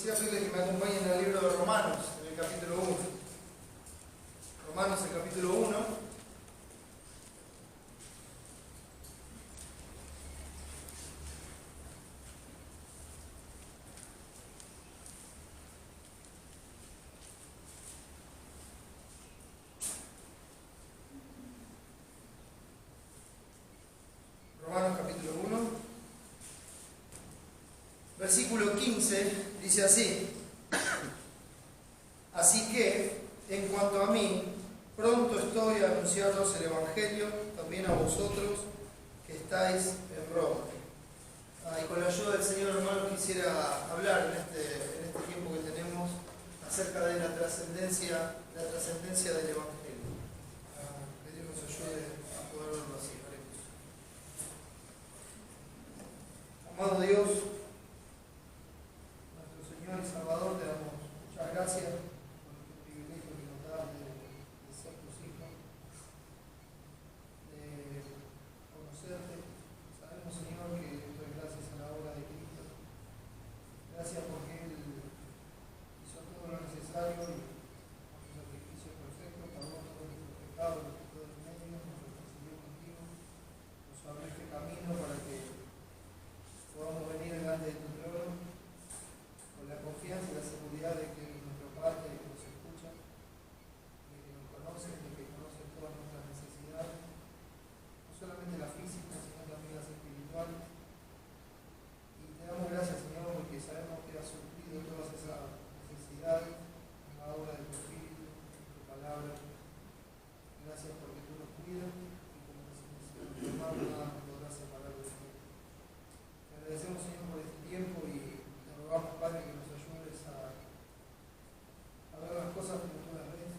Quisiera pedirles que me acompañen al libro de Romanos, en el capítulo 1. Romanos, el capítulo 1. Romanos, capítulo 1. Versículo 15 dice así: así que, en cuanto a mí, pronto estoy a anunciaros el Evangelio, también a vosotros que estáis en Roma. Y con la ayuda del Señor, hermano, quisiera hablar en este tiempo que tenemos acerca de la trascendencia del Evangelio. Que Dios nos ayude a poder verlo así. Amado Dios, nuestro Señor y Salvador, te damos muchas gracias por este privilegio que nos das de ser tus hijos, de conocerte. Sabemos, Señor, que esto es gracias a la obra de Cristo. Gracias porque Él hizo todo lo necesario y con su sacrificio perfecto pagó todos nuestros pecados, nos quitó del medio, nos reconcilió contigo, nos abrió este camino para que podamos venir delante de tu trono con la confianza y la seguridad de que eres nuestro Padre, de que nos escucha, de que nos conoces, de que conoces todas nuestras necesidades, no solamente la física, sino también las espirituales. Y te damos gracias, Señor, porque sabemos que has suplido todas esas necesidades en la obra de tu Espíritu, en tu palabra. Gracias porque tú nos cuidas y como decimos en tu hermano, nada nos podrá separar de ti. Te agradecemos, Señor, por este tiempo y te rogamos, Padre, que nos ayudes a ver las cosas como tú las ves,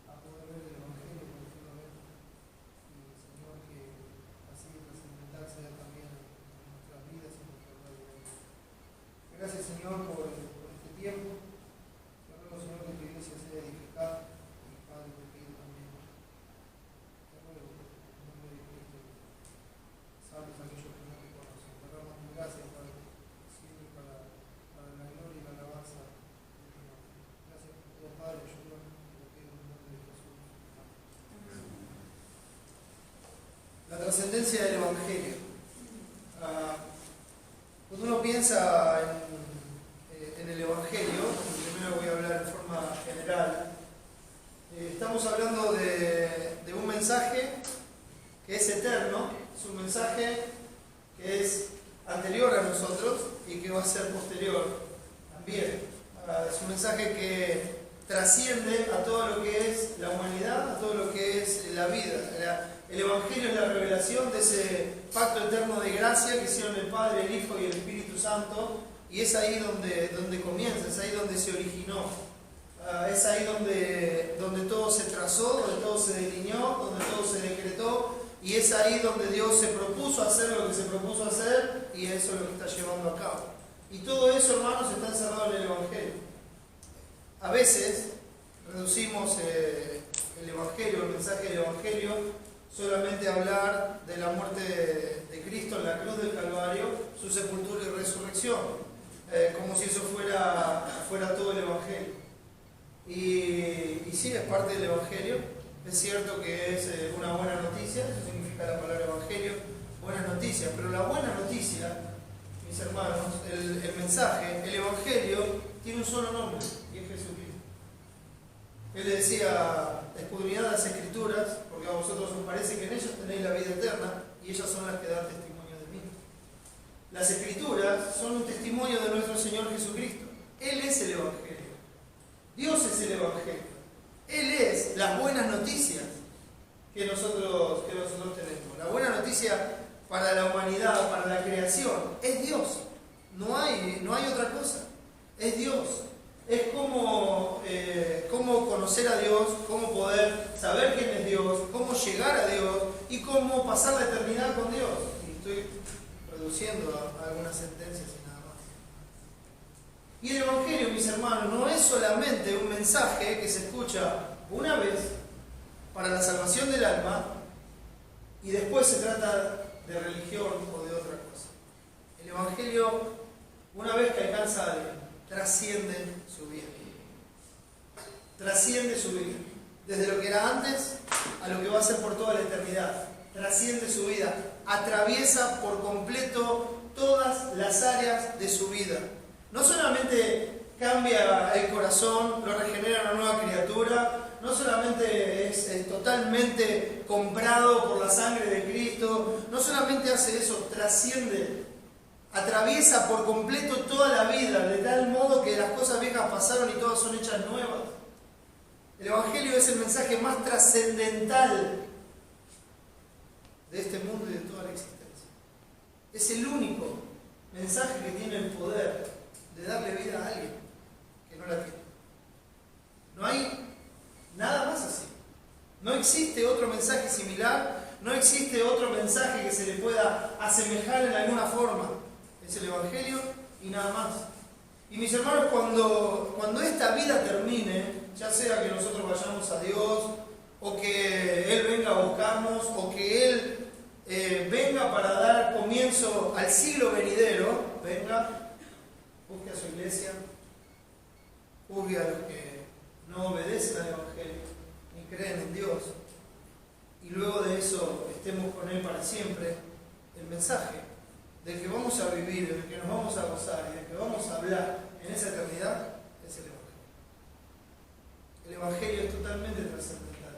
a poder ver el Evangelio como tú lo ves. Y, Señor, que así trascendental sea también en nuestras vidas y en nuestra vida. Gracias, Señor, por este tiempo. Te ruego, Señor, que tu iglesia sea edificada. Y, Padre, te pido también. Te ruego, en nombre de Cristo, salves a aquellos que no te conocen. Te damos tu gracia, Padre, siempre para la gloria y la alabanza de tu nombre. Gracias por todo, Padre. Ayúdanos, te lo pido en el nombre de Jesús. Amén. La trascendencia del Evangelio. Cuando uno piensa en el Evangelio, primero voy a hablar en forma general, estamos hablando de un mensaje que es eterno, es un mensaje que es anterior a nosotros y que va a ser posterior también. Es un mensaje que trasciende a todo lo que es la humanidad, a todo lo que es la vida. El Evangelio es la revelación de ese pacto eterno de gracia que hicieron el Padre, el Hijo y el Espíritu Santo, y es ahí donde comienza, es ahí donde se originó, es ahí donde todo se trazó, donde todo se delineó, donde todo se decretó, y es ahí donde Dios se propuso hacer lo que se propuso hacer, y eso es lo que está llevando a cabo. Y todo eso, hermanos, está encerrado en el Evangelio. A veces reducimos el Evangelio, el mensaje del Evangelio, solamente a hablar de la muerte de Cristo en la cruz del Calvario, su sepultura y resurrección, como si eso fuera todo el Evangelio. Y sí, es parte del Evangelio. Es cierto que es una buena noticia, eso significa la palabra Evangelio, buenas noticias, pero la buena noticia, mis hermanos, el mensaje, el Evangelio, tiene un solo nombre, y es Jesucristo. Él le decía: escudriñad las Escrituras, porque a vosotros os parece que en ellas tenéis la vida eterna, y ellas son las que dan testimonio de mí. Las Escrituras son un testimonio de nuestro Señor Jesucristo. Él es el Evangelio. Dios es el Evangelio. Él es las buenas noticias que nosotros tenemos. La buena noticia para la humanidad, para la creación, es Dios. No hay otra cosa. Es Dios. Es cómo conocer a Dios, cómo poder saber quién es Dios, cómo llegar a Dios y cómo pasar la eternidad con Dios. Y estoy reduciendo a algunas sentencias y nada más. Y el Evangelio, mis hermanos, no es solamente un mensaje que se escucha una vez para la salvación del alma y después se trata de religión o de otra cosa. El Evangelio, una vez que alcanza a alguien, trasciende su vida. Trasciende su vida. Desde lo que era antes a lo que va a ser por toda la eternidad. Trasciende su vida. Atraviesa por completo todas las áreas de su vida. No solamente cambia el corazón, lo regenera una nueva criatura, no solamente es totalmente comprado por la sangre de Cristo, no solamente hace eso, trasciende, atraviesa por completo toda la vida, de tal modo que las cosas viejas pasaron y todas son hechas nuevas. El Evangelio es el mensaje más trascendental de este mundo y de toda la existencia. Es el único mensaje que tiene el poder de darle vida a alguien que no la tiene. No hay nada más así. No existe otro mensaje similar, no existe otro mensaje que se le pueda asemejar en alguna forma. Es el Evangelio y nada más. Y mis hermanos, cuando esta vida termine, ya sea que nosotros vayamos a Dios, o que Él venga a buscarnos, o que Él venga para dar comienzo al siglo venidero, venga, busque a su iglesia, juzgue a los que no obedecen al Evangelio, ni creen en Dios, y luego de eso estemos con Él para siempre, el mensaje del que vamos a vivir, del que nos vamos a gozar y del que vamos a hablar en esa eternidad, es el Evangelio. El Evangelio es totalmente trascendental.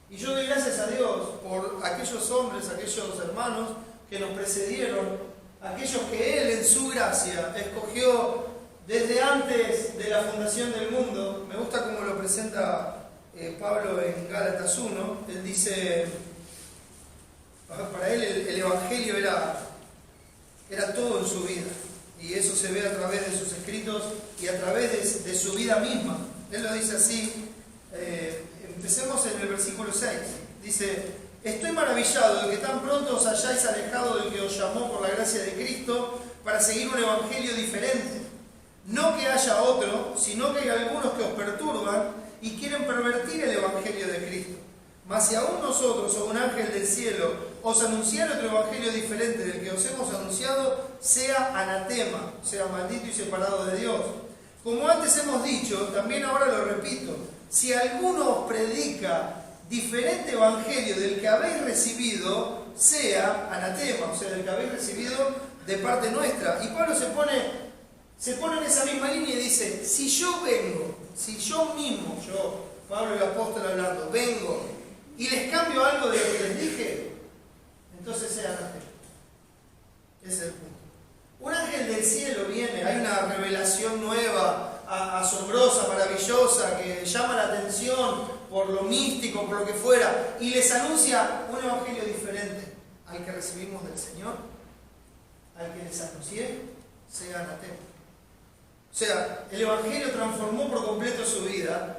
Y yo doy gracias a Dios por aquellos hombres, aquellos hermanos que nos precedieron, aquellos que Él en su gracia escogió desde antes de la fundación del mundo. Me gusta cómo lo presenta Pablo en Gálatas 1. Él dice, para él el Evangelio era todo en su vida. Y eso se ve a través de sus escritos y a través de su vida misma. Él lo dice así. Empecemos en el versículo 6. Dice: estoy maravillado de que tan pronto os hayáis alejado del que os llamó por la gracia de Cristo para seguir un evangelio diferente. No que haya otro, sino que hay algunos que os perturban y quieren pervertir el evangelio de Cristo. Mas si aún nosotros o un ángel del cielo os anunciara otro evangelio diferente del que os hemos anunciado, sea anatema, sea maldito y separado de Dios. Como antes hemos dicho, también ahora lo repito: si alguno os predica diferente evangelio del que habéis recibido, sea anatema, o sea, del que habéis recibido de parte nuestra. Y Pablo se pone en esa misma línea y dice: si yo vengo, si yo mismo, Pablo el apóstol hablando, vengo y les cambio algo de lo que les dije, entonces sea anatema. Ese es el punto. Un ángel del cielo viene, hay una revelación nueva, asombrosa, maravillosa, que llama la atención por lo místico, por lo que fuera, y les anuncia un evangelio diferente al que recibimos del Señor, al que les anuncié, sea anatema. O sea, el evangelio transformó por completo su vida,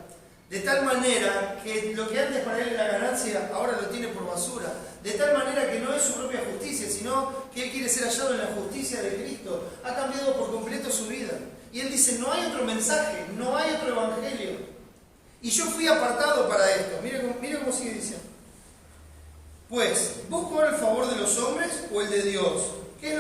de tal manera que lo que antes para él era ganancia, ahora lo tiene por basura. De tal manera que no es su propia justicia, sino que él quiere ser hallado en la justicia de Cristo. Ha cambiado por completo su vida. Y él dice: no hay otro mensaje, no hay otro evangelio. Y yo fui apartado para esto. Mire cómo sigue diciendo. Pues, ¿busco ahora el favor de los hombres o el de Dios? ¿Qué es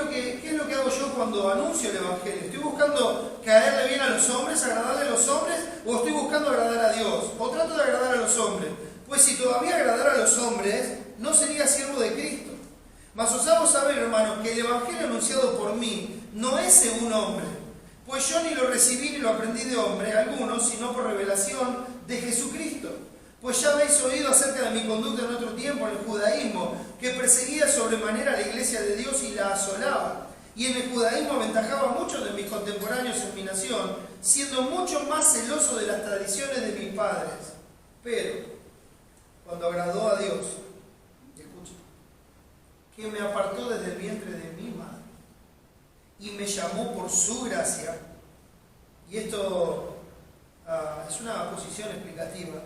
lo que hago yo cuando anuncio el evangelio? ¿Estoy buscando caerle bien a los hombres, agradarle a los hombres, o estoy buscando agradar a Dios? ¿O trato de agradar a los hombres? Pues si todavía agradara a los hombres, no sería siervo de Cristo. Mas os hago saber, hermanos, que el evangelio anunciado por mí no es según hombre, pues yo ni lo recibí ni lo aprendí de hombre alguno, sino por revelación de Jesucristo. Pues ya habéis oído acerca de mi conducta en otro tiempo en el judaísmo, que perseguía sobremanera a la iglesia de Dios y la asolaba. Y en el judaísmo aventajaba a muchos de mis contemporáneos en mi nación, siendo mucho más celoso de las tradiciones de mis padres. Pero, cuando agradó a Dios, escucha, que me apartó desde el vientre de mi madre y me llamó por su gracia, y esto es una posición explicativa,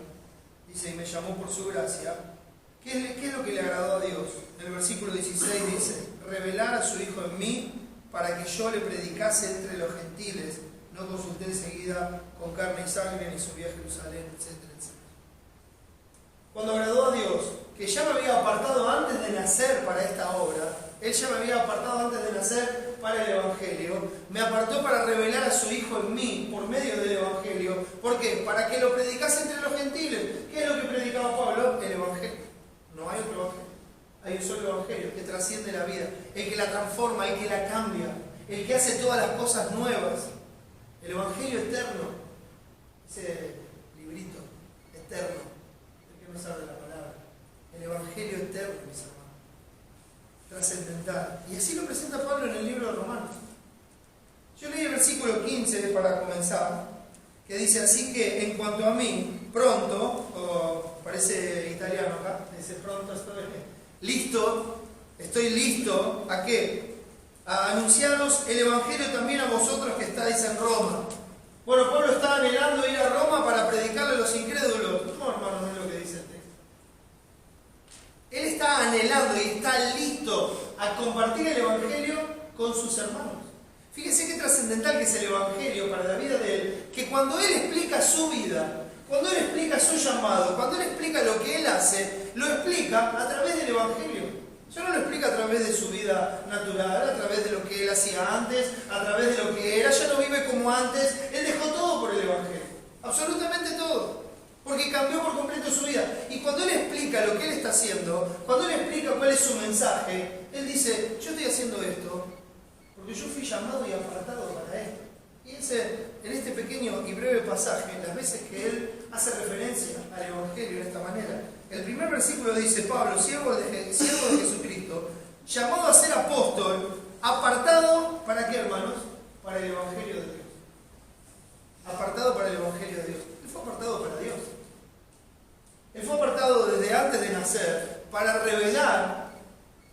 dice: y me llamó por su gracia. ¿Qué es lo que le agradó a Dios? En el versículo 16 dice: revelar a su Hijo en mí para que yo le predicase entre los gentiles. No consulté enseguida con carne y sangre, ni subí a Jerusalén, etcétera, etcétera. Cuando agradó a Dios, que ya me había apartado antes de nacer para esta obra, Él ya me había apartado antes de nacer para el Evangelio, me apartó para revelar a su Hijo en mí por medio del Evangelio. ¿Por qué? Para que lo predicase entre los gentiles. ¿Qué es lo que predicaba Pablo? El Evangelio. No hay otro Evangelio. Hay un solo Evangelio que trasciende la vida, el que la transforma, el que la cambia, el que hace todas las cosas nuevas. El Evangelio eterno, ese librito eterno, el que no sabe la palabra. El Evangelio eterno, mis hermanos, trascendental. Y así lo presenta Pablo en el libro de Romanos. Yo leí el versículo 15 para comenzar, que dice así que en cuanto a mí, pronto, parece italiano acá, dice pronto estoy listo, ¿a qué? A anunciaros el Evangelio también a vosotros que estáis en Roma. Bueno, Pablo está anhelando ir a Roma para predicarle a los incrédulos. No, hermanos, no es lo que dice el texto. Él está anhelando y está listo a compartir el Evangelio con sus hermanos. Fíjense qué trascendental que es el Evangelio para la vida de él, que cuando él explica su vida, cuando él explica su llamado, cuando él explica lo que él hace, lo explica a través del Evangelio. Ya no lo explica a través de su vida natural, a través de lo que él hacía antes, a través de lo que era, ya no vive como antes. Él dejó todo por el Evangelio, absolutamente todo, porque cambió por completo su vida. Y cuando él explica lo que él está haciendo, cuando él explica cuál es su mensaje, él dice, yo estoy haciendo esto porque yo fui llamado y apartado para esto. Y en este pequeño y breve pasaje, las veces que él hace referencia al Evangelio de esta manera, el primer versículo dice, Pablo, siervo de Jesucristo, llamado a ser apóstol, apartado, ¿para qué, hermanos? Para el Evangelio de Dios. Apartado para el Evangelio de Dios. Él fue apartado para Dios. Él fue apartado desde antes de nacer para revelar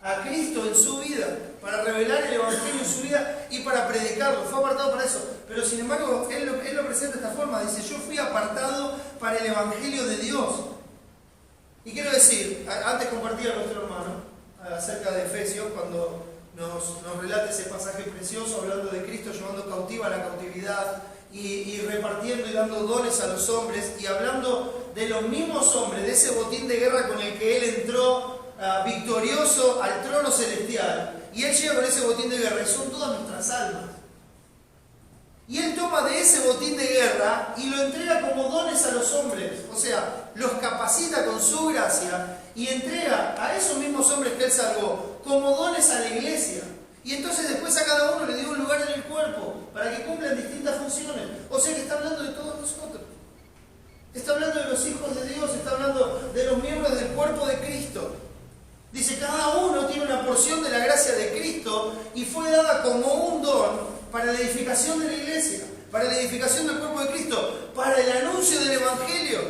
a Cristo en su vida, para revelar el Evangelio en su vida y para predicarlo. Fue apartado para eso. Pero sin embargo, él lo presenta de esta forma. Dice, yo fui apartado para el Evangelio de Dios. Y quiero decir, antes compartía a nuestro hermano acerca de Efesios, cuando nos relata ese pasaje precioso, hablando de Cristo llevando cautiva la cautividad y repartiendo y dando dones a los hombres, y hablando de los mismos hombres, de ese botín de guerra con el que él entró victorioso al trono celestial. Y él llega con ese botín de guerra y son todas nuestras almas. Y él toma de ese botín de guerra y lo entrega como dones a los hombres. O sea, los capacita con su gracia y entrega a esos mismos hombres que él salvó como dones a la iglesia. Y entonces después a cada uno le dio un lugar en el cuerpo para que cumplan distintas funciones. O sea que está hablando de todos nosotros. Está hablando de los hijos de Dios, está hablando de los miembros del cuerpo de Cristo. Dice, cada uno tiene una porción de la gracia de Cristo y fue dada como un don para la edificación de la iglesia, para la edificación del cuerpo de Cristo, para el anuncio del Evangelio,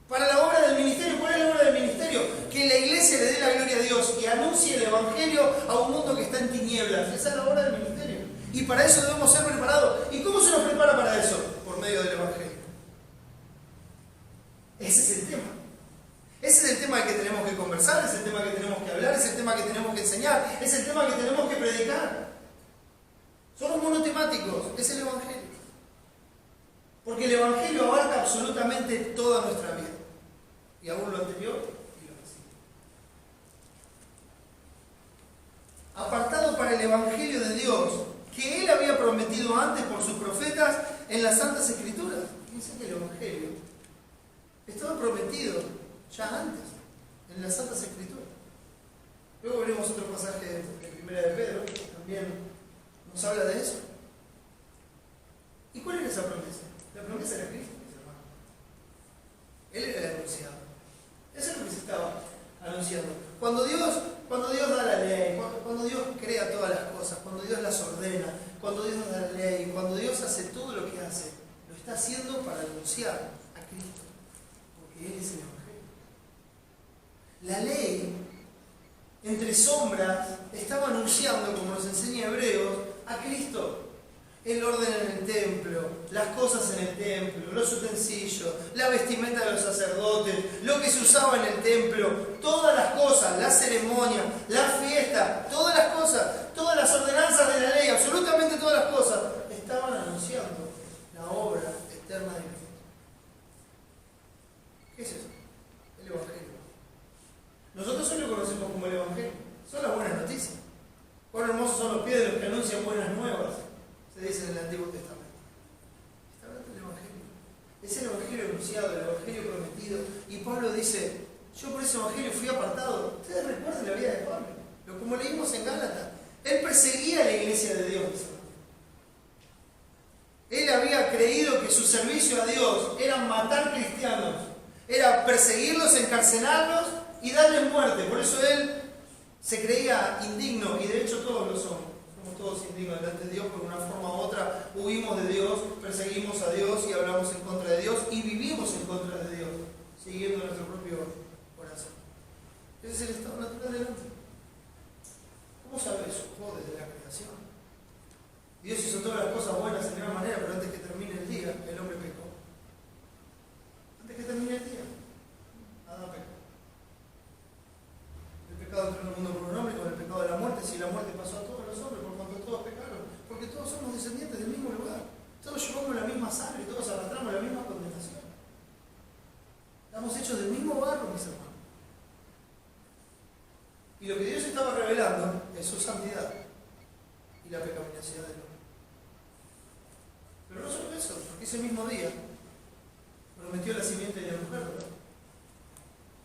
para la obra del ministerio. ¿Cuál es la obra del ministerio? Que la iglesia le dé la gloria a Dios y anuncie el Evangelio a un mundo que está en tinieblas. Esa es la obra del ministerio. Y para eso debemos ser preparados. ¿Y cómo se nos prepara para eso? Por medio del Evangelio. Ese es el tema. Ese es el tema del que tenemos que conversar, es el tema que tenemos que hablar, es el tema que tenemos que enseñar, es el tema que tenemos que predicar. Somos monotemáticos, es el Evangelio. Porque el Evangelio abarca absolutamente toda nuestra vida. Y aún lo anterior y lo reciente. Apartado para el Evangelio de Dios, que Él había prometido antes por sus profetas en las Santas Escrituras. Fíjense que el Evangelio estaba prometido ya antes, en las Santas Escrituras. Luego veremos otro pasaje de Primera de Pedro, que también nos habla de eso. ¿Y cuál era esa promesa? La promesa era Cristo, mis hermanos. Él era el anunciado. Eso es lo que se estaba anunciando. Cuando Dios da la ley, cuando Dios crea todas las cosas, cuando Dios las ordena, cuando Dios da la ley, cuando Dios hace todo lo que hace, lo está haciendo para anunciar a Cristo, porque Él es el Evangelio. La ley, entre sombras, estaba anunciando, como nos enseña Hebreos, a Cristo. El orden en el templo, las cosas en el templo, los utensilios, la vestimenta de los sacerdotes, lo que se usaba en el templo, todas las cosas, la ceremonia, la fiesta, todas las cosas, todas las ordenanzas de la ley, absolutamente todas las cosas, estaban anunciando la obra eterna de Cristo. ¿Qué es eso? El Evangelio. Nosotros hoy lo conocemos como el Evangelio. Son las buenas noticias. Cuán hermosos son los pies de los que anuncian buenas Evangelio anunciado, el Evangelio prometido. Y Pablo dice, yo por ese Evangelio fui apartado. Ustedes recuerden la vida de Pablo, como leímos en Gálatas. Él perseguía a la iglesia de Dios. Él había creído que su servicio a Dios era matar cristianos, era perseguirlos, encarcelarlos y darles muerte. Por eso él se creía indigno, y de hecho todos lo somos. Somos todos indignos delante de Dios, por una forma u otra huimos de Dios, perseguimos a Dios y hablamos en contra de Dios y vivimos en contra de Dios, siguiendo nuestro propio corazón. Ese es el estado natural del hombre. ¿Cómo sabe eso? Desde la creación. Dios hizo todas las cosas buenas en gran manera, pero antes que termine el día, el hombre pecó. Antes que termine el día, Adán pecó. El pecado entró en el mundo por un hombre, con el pecado de la muerte, si la muerte pasó a todos los hombres, por cuanto todos pecaron, porque todos somos descendientes del mismo lugar. Todos llevamos la misma sangre, todos arrastramos la misma condenación. Estamos hechos del mismo barro, mis hermanos. Y lo que Dios estaba revelando es su santidad y la pecaminosidad del hombre. Pero no solo eso, porque ese mismo día prometió la simiente de la mujer, ¿verdad?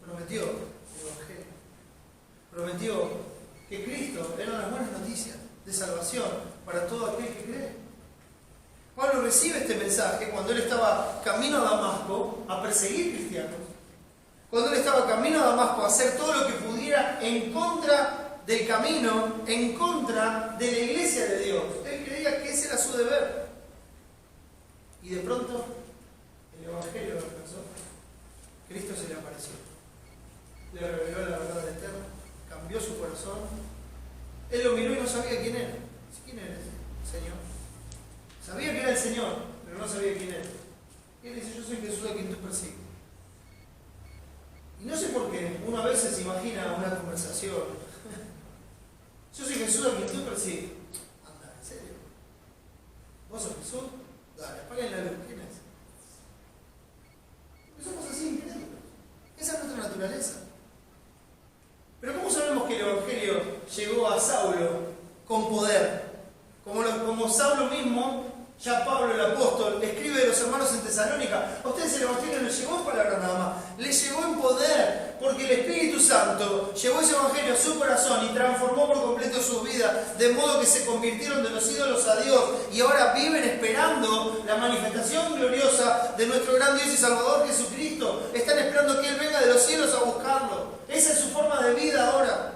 Prometió el Evangelio. Prometió que Cristo eran las buenas noticias de salvación para todo aquel que cree. Pablo recibe este mensaje cuando él estaba camino a Damasco a perseguir cristianos. Cuando él estaba camino a Damasco a hacer todo lo que pudiera en contra del camino, en contra de la iglesia de Dios. Él creía que ese era su deber. Y de pronto, el Evangelio lo alcanzó. Cristo se le apareció. Le reveló la verdad eterna, cambió su corazón. Él lo miró y no sabía quién era. ¿Quién era ese Señor? Sabía que era el Señor, pero no sabía quién era. Y él dice, yo soy Jesús a quien tú persigues. Y no sé por qué, uno a veces se imagina una conversación. Yo soy Jesús a quien tú persigues. Anda, ¿en serio? ¿Vos sos Jesús? Dale, apaguen la luz. ¿Quién es? Porque somos así incrédulos. Esa es nuestra naturaleza. Pero ¿cómo sabemos que el Evangelio llegó a Saulo con poder? Como Saulo mismo, ya Pablo el apóstol, escribe de los hermanos en Tesalónica. A ustedes el Evangelio no llegó en palabras nada más, les llegó en poder, porque el Espíritu Santo llevó ese Evangelio a su corazón y transformó por completo sus vidas, de modo que se convirtieron de los ídolos a Dios y ahora viven esperando la manifestación gloriosa de nuestro gran Dios y Salvador Jesucristo. Están esperando que Él venga de los cielos a buscarlo. Esa es su forma de vida ahora.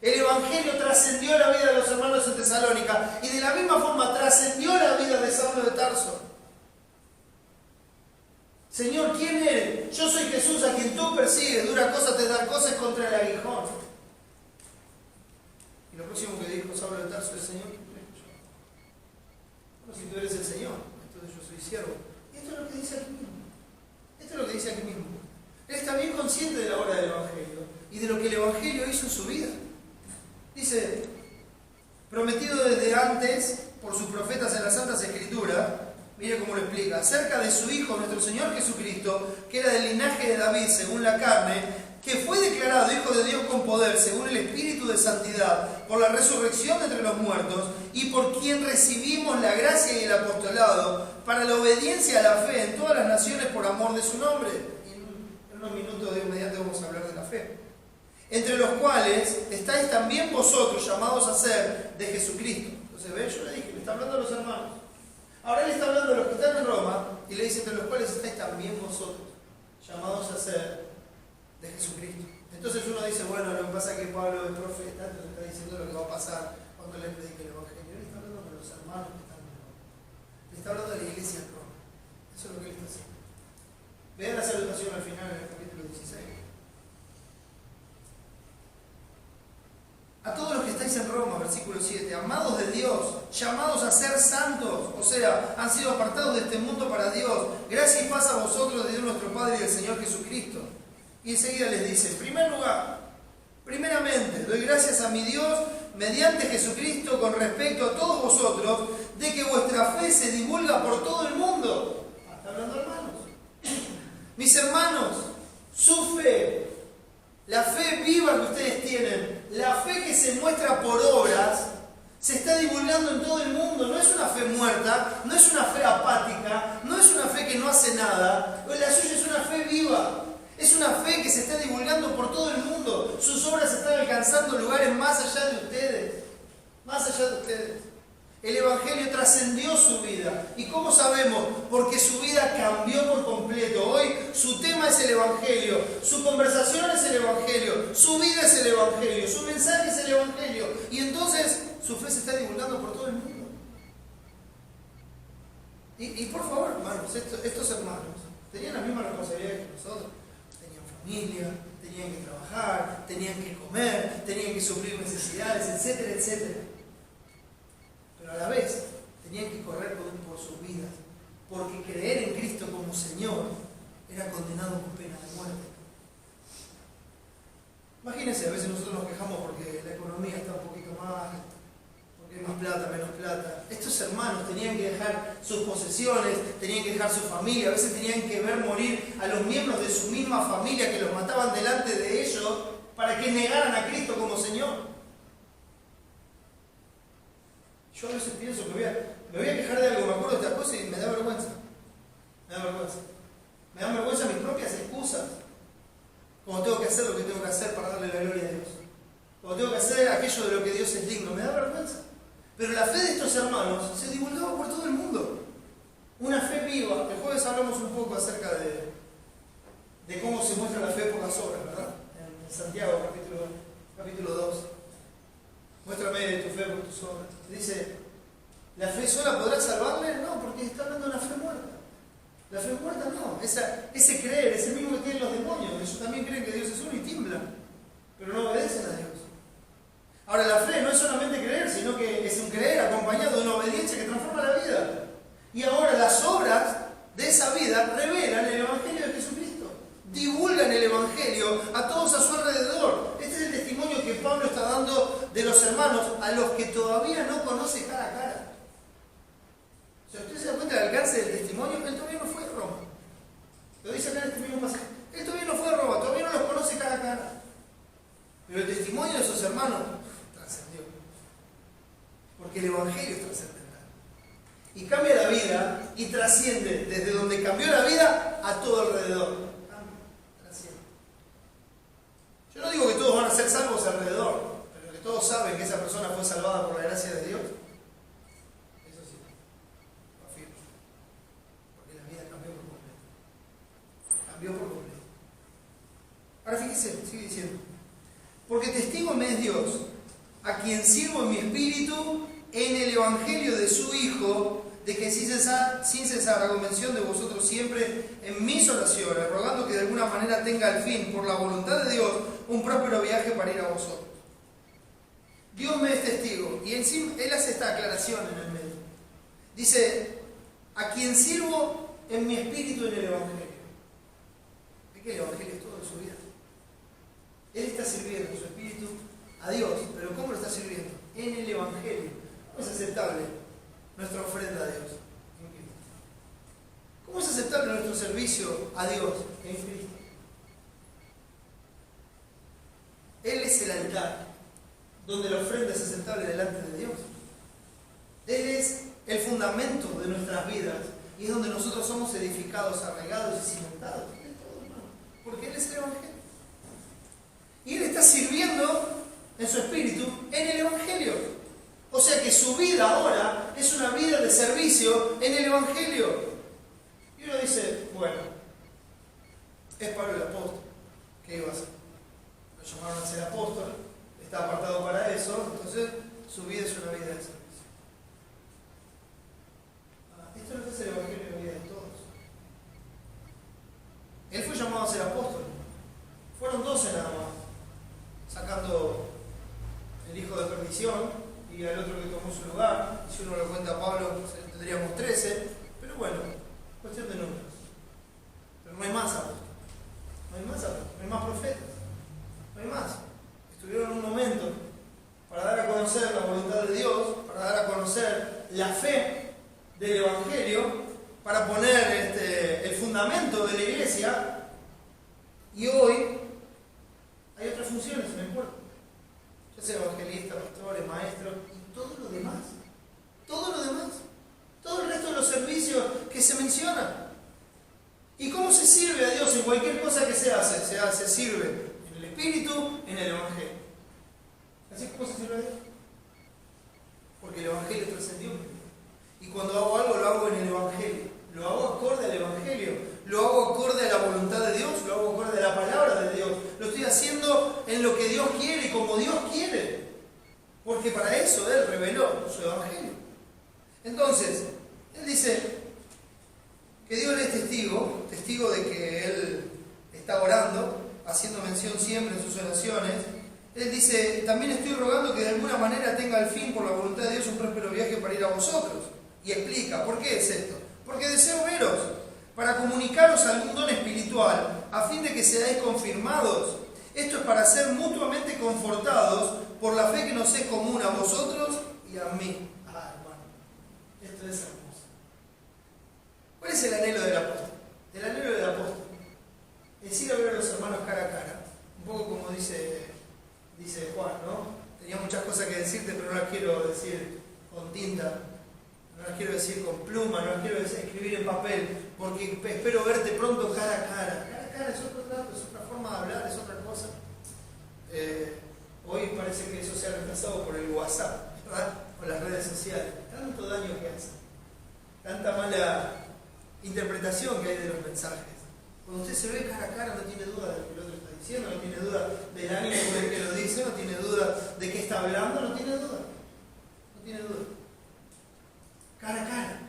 El Evangelio trascendió la vida de los hermanos en Tesalónica y de la misma forma trascendió la vida de Saulo de Tarso. Señor, ¿quién eres? Yo soy Jesús a quien tú persigues. Dura cosa te dar cosas contra el aguijón. Y lo próximo que dijo Saulo de Tarso es, Señor, ¿quién eres yo? Bueno, si tú eres el Señor, entonces yo soy siervo. Y esto es lo que dice aquí mismo. Esto es lo que dice aquí mismo. Él está bien consciente de la obra del Evangelio y de lo que el Evangelio hizo en su vida. Dice, prometido desde antes por sus profetas en las Santas Escrituras, mire cómo lo explica, acerca de su Hijo, nuestro Señor Jesucristo, que era del linaje de David según la carne, que fue declarado Hijo de Dios con poder, según el Espíritu de Santidad, por la resurrección de entre los muertos, y por quien recibimos la gracia y el apostolado, para la obediencia a la fe en todas las naciones por amor de su nombre. En unos minutos, Dios mediante, vamos a hablar de la fe. Entre los cuales estáis también vosotros llamados a ser de Jesucristo. Entonces, ¿ves? Yo le dije, le está hablando a los hermanos. Ahora le está hablando a los que están en Roma y le dice, entre los cuales estáis también vosotros llamados a ser de Jesucristo. Entonces uno dice, bueno, lo que pasa es que Pablo es profeta, entonces está diciendo lo que va a pasar cuando le predique el Evangelio. Él está hablando de los hermanos que están en Roma. Le está hablando de la iglesia en Roma. Eso es lo que él está haciendo. Vean la salutación al final en el capítulo 16. A todos los que estáis en Roma, versículo 7, amados de Dios, llamados a ser santos, o sea, han sido apartados de este mundo para Dios. Gracia y paz a vosotros de Dios nuestro Padre y del Señor Jesucristo. Y enseguida les dice, en primer lugar, primeramente, doy gracias a mi Dios mediante Jesucristo con respecto a todos vosotros, de que vuestra fe se divulga por todo el mundo. ¿Está hablando, hermanos? Mis hermanos, su fe, la fe viva que ustedes tienen, la fe que se muestra por obras, se está divulgando en todo el mundo. No es una fe muerta, no es una fe apática, no es una fe que no hace nada. viva. Es una fe que se está divulgando por todo el mundo. Sus obras están alcanzando lugares más allá de ustedes. Más allá de ustedes. El Evangelio trascendió su vida. ¿Y cómo sabemos? Porque su vida cambió por completo. Hoy su tema es el Evangelio, su conversación es el Evangelio, su vida es el Evangelio, su mensaje es el Evangelio. Y entonces su fe se está divulgando por todo el mundo. Y por favor, hermanos, estos hermanos tenían la misma responsabilidad que nosotros. Tenían familia, tenían que trabajar, tenían que comer, tenían que suplir necesidades, etcétera, etcétera. Pero a la vez tenían que correr por sus vidas, porque creer en Cristo como Señor era condenado con pena de muerte. Imagínense, a veces nosotros nos quejamos porque la economía está un poquito mal, porque hay más plata, menos plata. Estos hermanos tenían que dejar sus posesiones, tenían que dejar su familia, a veces tenían que ver morir a los miembros de su misma familia que los mataban delante de ellos para que negaran a Cristo como Señor. Yo a veces pienso que me voy a quejar de algo, me acuerdo de esta cosa y me da vergüenza. Me da vergüenza. Me dan vergüenza mis propias excusas. Cuando tengo que hacer lo que tengo que hacer para darle la gloria a Dios. Cuando tengo que hacer aquello de lo que Dios es digno, me da vergüenza. Pero la fe de estos hermanos se divulgaba por todo el mundo. Una fe viva. El jueves hablamos un poco acerca de cómo se muestra la fe por las obras, ¿verdad? En Santiago, capítulo 2. Muéstrame tu fe por tus obras. Dice, ¿la fe sola podrá salvarle? No, porque está hablando de una fe muerta. La fe muerta no. Ese creer es el mismo que tienen los demonios. Ellos también creen que Dios es uno y tiemblan, pero no obedecen a Dios. Ahora, la fe no es solamente creer, sino que es un creer acompañado de una obediencia que transforma la vida. Y ahora las obras de esa vida revelan el Evangelio de Jesucristo. Divulgan el Evangelio a todos a su alrededor. Este es el testimonio que Pablo está dando de los hermanos a los que todavía no conoce cara a cara. O sea, ¿usted se da cuenta del alcance del testimonio? Él todavía no fue a Roma. Lo dice acá en este mismo pasaje. Él todavía no fue a Roma, todavía no los conoce cara a cara. Pero el testimonio de esos hermanos trascendió. Porque el Evangelio es trascendental. Y cambia la vida y trasciende desde donde cambió la vida a todo alrededor. Trasciende. Yo no digo que todos van a ser salvos alrededor, pero que todos saben que esa persona fue salvada por la gracia de Dios. Eso sí, lo afirmo. Porque la vida cambió por completo. Cambió por completo. Ahora fíjese, sigue diciendo. Porque testigo me es Dios, a quien sirvo en mi espíritu en el evangelio de su Hijo, de que sin cesar hago mención de vosotros siempre en mis oraciones, rogando que de alguna manera tenga al fin, por la voluntad de Dios, un próspero viaje para ir a vosotros. Dios me es testigo, y él hace esta aclaración en el medio. Dice, a quien sirvo en mi espíritu en el evangelio. ¿Ve que el evangelio es todo en su vida? Él está sirviendo en su espíritu a Dios, pero ¿cómo lo está sirviendo? En el Evangelio. ¿Cómo es aceptable nuestra ofrenda a Dios? En Cristo. ¿Cómo es aceptable nuestro servicio a Dios? En Cristo. Él es el altar donde la ofrenda es aceptable delante de Dios. Él es el fundamento de nuestras vidas y es donde nosotros somos edificados, arraigados y cimentados. Porque Él es el Evangelio. Y él está sirviendo en su espíritu en el Evangelio. O sea que su vida ahora es una vida de servicio en el Evangelio. Y uno dice, bueno, es Pablo el apóstol. ¿Qué iba a hacer? Lo llamaron a ser apóstol, está apartado para eso, entonces su vida es una vida de servicio. Esto no es el Evangelio en la vida de todos. Él fue llamado a ser apóstol. Fueron 12 nada más. Sacando el hijo de perdición y al otro que tomó su lugar. Si uno lo cuenta a Pablo, tendríamos 13, pero bueno, cuestión de números. Pero no hay más apóstoles, no hay más apóstoles, no hay más profetas, no hay más. Estuvieron en un momento para dar a conocer la voluntad de Dios, para dar a conocer la fe del Evangelio, para poner el fundamento de la iglesia, y hoy hay otras funciones en el cuerpo. Yo soy evangelista, pastores, maestros y todo lo demás. Todo lo demás. Todo el resto de los servicios que se mencionan. ¿Y cómo se sirve a Dios en cualquier cosa que se hace? Se sirve en el Espíritu, en el Evangelio. ¿Así cómo se sirve a Dios? Porque el Evangelio trascendió. Y cuando hago algo, lo hago en el Evangelio. Lo hago acorde al Evangelio. Lo hago acorde a la voluntad de Dios. Lo hago acorde a la palabra de Dios. Lo estoy haciendo en lo que Dios quiere y como Dios quiere. Porque para eso Él reveló su Evangelio. Entonces, Él dice que Dios es testigo de que Él está orando, haciendo mención siempre en sus oraciones. Él dice, también estoy rogando que de alguna manera tenga al fin, por la voluntad de Dios, un próspero viaje para ir a vosotros. Y explica, ¿por qué es esto? Porque deseo veros, para comunicaros algún don espiritual, a fin de que seáis confirmados. Esto es para ser mutuamente confortados por la fe que nos es común a vosotros y a mí. Ah, hermano, esto es hermoso. ¿Cuál es el anhelo del apóstol? El anhelo del apóstol es ir a ver a los hermanos cara a cara. Un poco como dice Juan, ¿no? Tenía muchas cosas que decirte, pero no las quiero decir con tinta, no las quiero decir con pluma, no las quiero escribir en papel, porque espero verte pronto cara a cara. Cara a cara es otro trato, es otra forma de hablar, es otra cosa. Hoy parece que eso se ha reemplazado por el WhatsApp, ¿verdad? O las redes sociales. Tanto daño que hace, tanta mala interpretación que hay de los mensajes. Cuando usted se ve cara a cara, no tiene duda de lo que el otro está diciendo, no tiene duda del ánimo con el que lo dice, no tiene duda de qué está hablando, no tiene duda. No tiene duda. Cara a cara.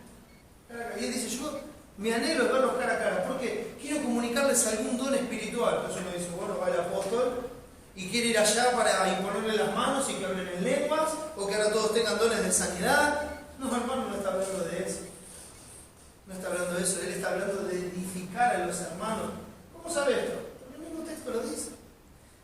Cara a cara. Y él dice, yo mi anhelo es verlos cara a cara, porque quiero comunicarles algún don espiritual. Entonces uno dice, bueno, va el apóstol y quiere ir allá para imponerle las manos y que hablen en lenguas, o que ahora todos tengan dones de sanidad. No, hermano, no está hablando de eso. No está hablando de eso, él está hablando de edificar a los hermanos. ¿Cómo sabe esto? Porque el mismo texto lo dice.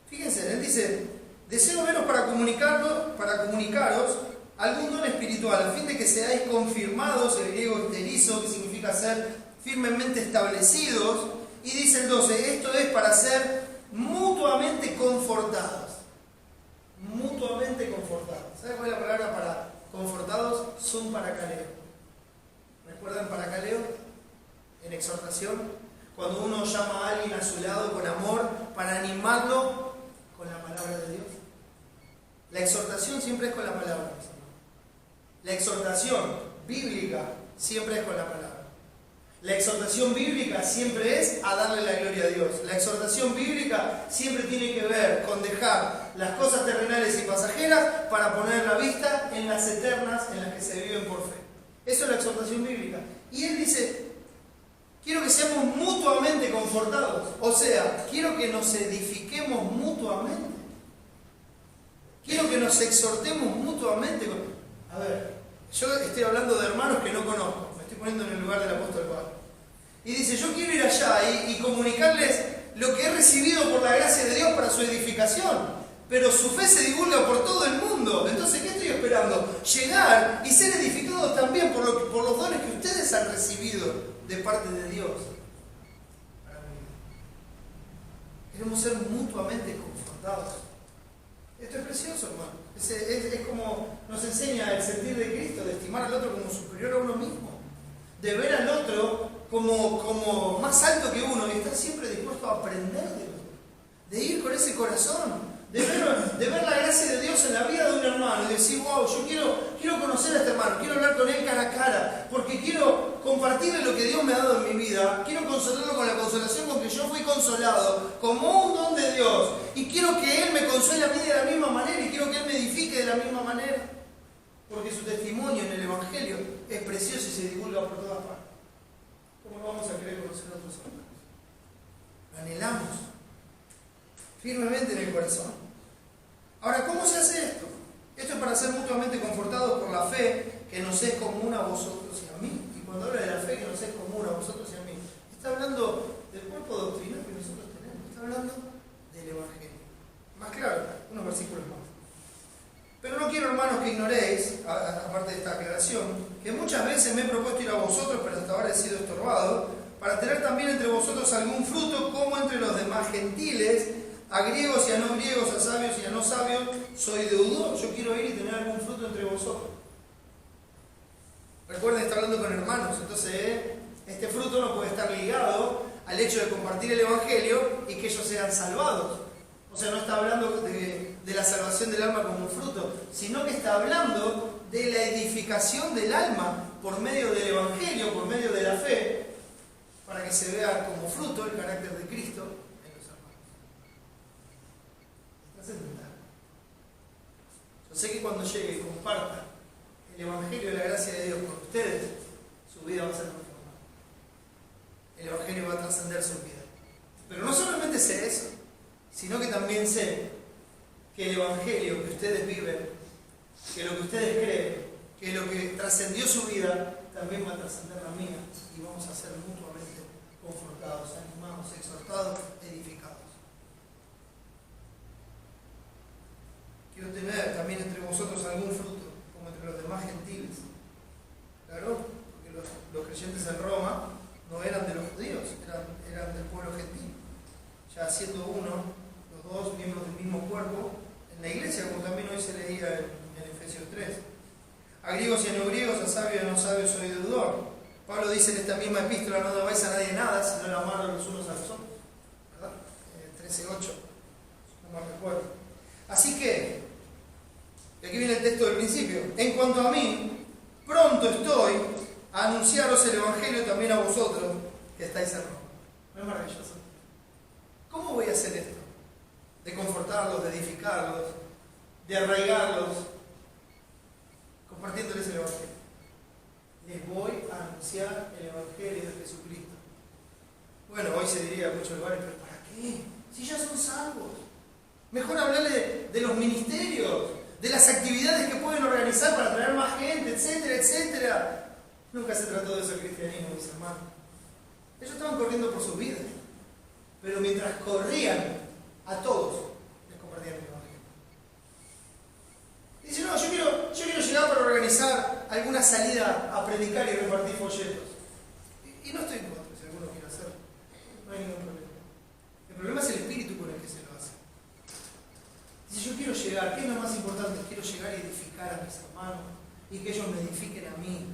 Fíjense, él dice, deseo veros para comunicaros algún don espiritual, a fin de que seáis confirmados, el griego esterizo, que significa ser firmemente establecidos, y dice el 12, esto es para ser mutuamente confortados. Mutuamente confortados. ¿Sabes cuál es la palabra para confortados? Son paracaleo. ¿Recuerdan paracaleo? En exhortación, cuando uno llama a alguien a su lado con amor para animarlo con la palabra de Dios. La exhortación siempre es con la palabra. La exhortación bíblica siempre es con la palabra. La exhortación bíblica siempre es a darle la gloria a Dios. La exhortación bíblica siempre tiene que ver con dejar las cosas terrenales y pasajeras para poner la vista en las eternas, en las que se viven por fe. Eso es la exhortación bíblica. Y él dice, quiero que seamos mutuamente confortados. O sea, quiero que nos edifiquemos mutuamente. Quiero que nos exhortemos mutuamente. A ver, yo estoy hablando de hermanos que no conozco. Me estoy poniendo en el lugar del apóstol Pablo. Y dice, yo quiero ir allá y comunicarles lo que he recibido por la gracia de Dios para su edificación. Pero su fe se divulga por todo el mundo. Entonces, ¿qué estoy esperando? Llegar y ser edificados también por los dones que ustedes han recibido de parte de Dios. Queremos ser mutuamente confortados. Esto es precioso, hermano. Es como nos enseña el sentir de Cristo, de estimar al otro como superior a uno mismo. De ver al otro como más alto que uno y estar siempre dispuesto a aprender de otro. De ir con ese corazón. De ver la gracia de Dios en la vida de un hermano y decir, wow, yo quiero conocer a este hermano, quiero hablar con él cara a cara, porque quiero compartirle lo que Dios me ha dado en mi vida, quiero consolarlo con la consolación con que yo fui consolado, como un don de Dios, y quiero que Él me consuele a mí de la misma manera, y quiero que Él me edifique de la misma manera, porque su testimonio en el Evangelio es precioso y se divulga por todas partes. ¿Cómo no vamos a querer conocer a otros hermanos? Lo anhelamos firmemente en el corazón. Ahora, ¿cómo se hace esto? Esto es para ser mutuamente confortados por la fe que nos es común a vosotros y a mí. Y cuando habla de la fe que nos es común a vosotros y a mí, está hablando del cuerpo doctrinal que nosotros tenemos, está hablando del Evangelio. Más claro, unos versículos más. Pero no quiero, hermanos, que ignoréis, aparte de esta aclaración, que muchas veces me he propuesto ir a vosotros, pero hasta ahora he sido estorbado, para tener también entre vosotros algún fruto como entre los demás gentiles, a griegos y a no griegos, a sabios y a no sabios, soy deudor. Yo quiero ir y tener algún fruto entre vosotros. Recuerden, está hablando con hermanos, entonces este fruto no puede estar ligado al hecho de compartir el Evangelio y que ellos sean salvados. O sea, no está hablando de la salvación del alma como un fruto, sino que está hablando de la edificación del alma por medio del Evangelio, por medio de la fe, para que se vea como fruto el carácter de Cristo en los hermanos. ¿Estás entendiendo? Yo sé que cuando llegue y comparta el Evangelio de la gracia de Dios con ustedes, su vida va a ser transformada. El Evangelio va a trascender su vida. Pero no solamente sé eso, sino que también sé que el Evangelio que ustedes viven, que lo que ustedes creen, que lo que trascendió su vida, también va a trascender la mía, y vamos a ser mutuamente confortados, animados, exhortados, edificados. Quiero tener también entre vosotros algún fruto, como entre los demás gentiles. Claro, porque los creyentes en Roma no eran de los judíos, eran del pueblo gentil. Ya siendo uno, los dos miembros del mismo cuerpo, en la iglesia, como también hoy se leía en Efesios 3. A griegos y a no griegos, a sabios y a no sabios soy deudor. Pablo dice en esta misma epístola: no debáis a nadie nada, sino el amar los unos a los otros. ¿Verdad? 13:8, no me recuerdo. Así que, y aquí viene el texto del principio: en cuanto a mí, pronto estoy a anunciaros el Evangelio también a vosotros que estáis en Roma. ¿No es maravilloso? ¿Cómo voy a hacer esto? De confortarlos, de edificarlos, de arraigarlos, compartiéndoles el Evangelio. Les voy a anunciar el Evangelio de Jesucristo. Bueno, hoy se diría en muchos lugares: ¿pero para qué? Si ya son salvos. Mejor hablarle de los ministerios, de las actividades que pueden organizar para traer más gente, etcétera, etcétera. Nunca se trató de eso el cristianismo, mis hermanos. Ellos estaban corriendo por sus vidas, pero mientras corrían, a todos les compartían el Evangelio. Dice: no, yo quiero llegar para organizar alguna salida a predicar y repartir folletos. Y no estoy en contra, si alguno quiere hacerlo. No hay ningún problema. El problema es el espíritu con el que se lo hace. Dice: yo quiero llegar, ¿qué es lo más importante? Quiero llegar y edificar a mis hermanos y que ellos me edifiquen a mí.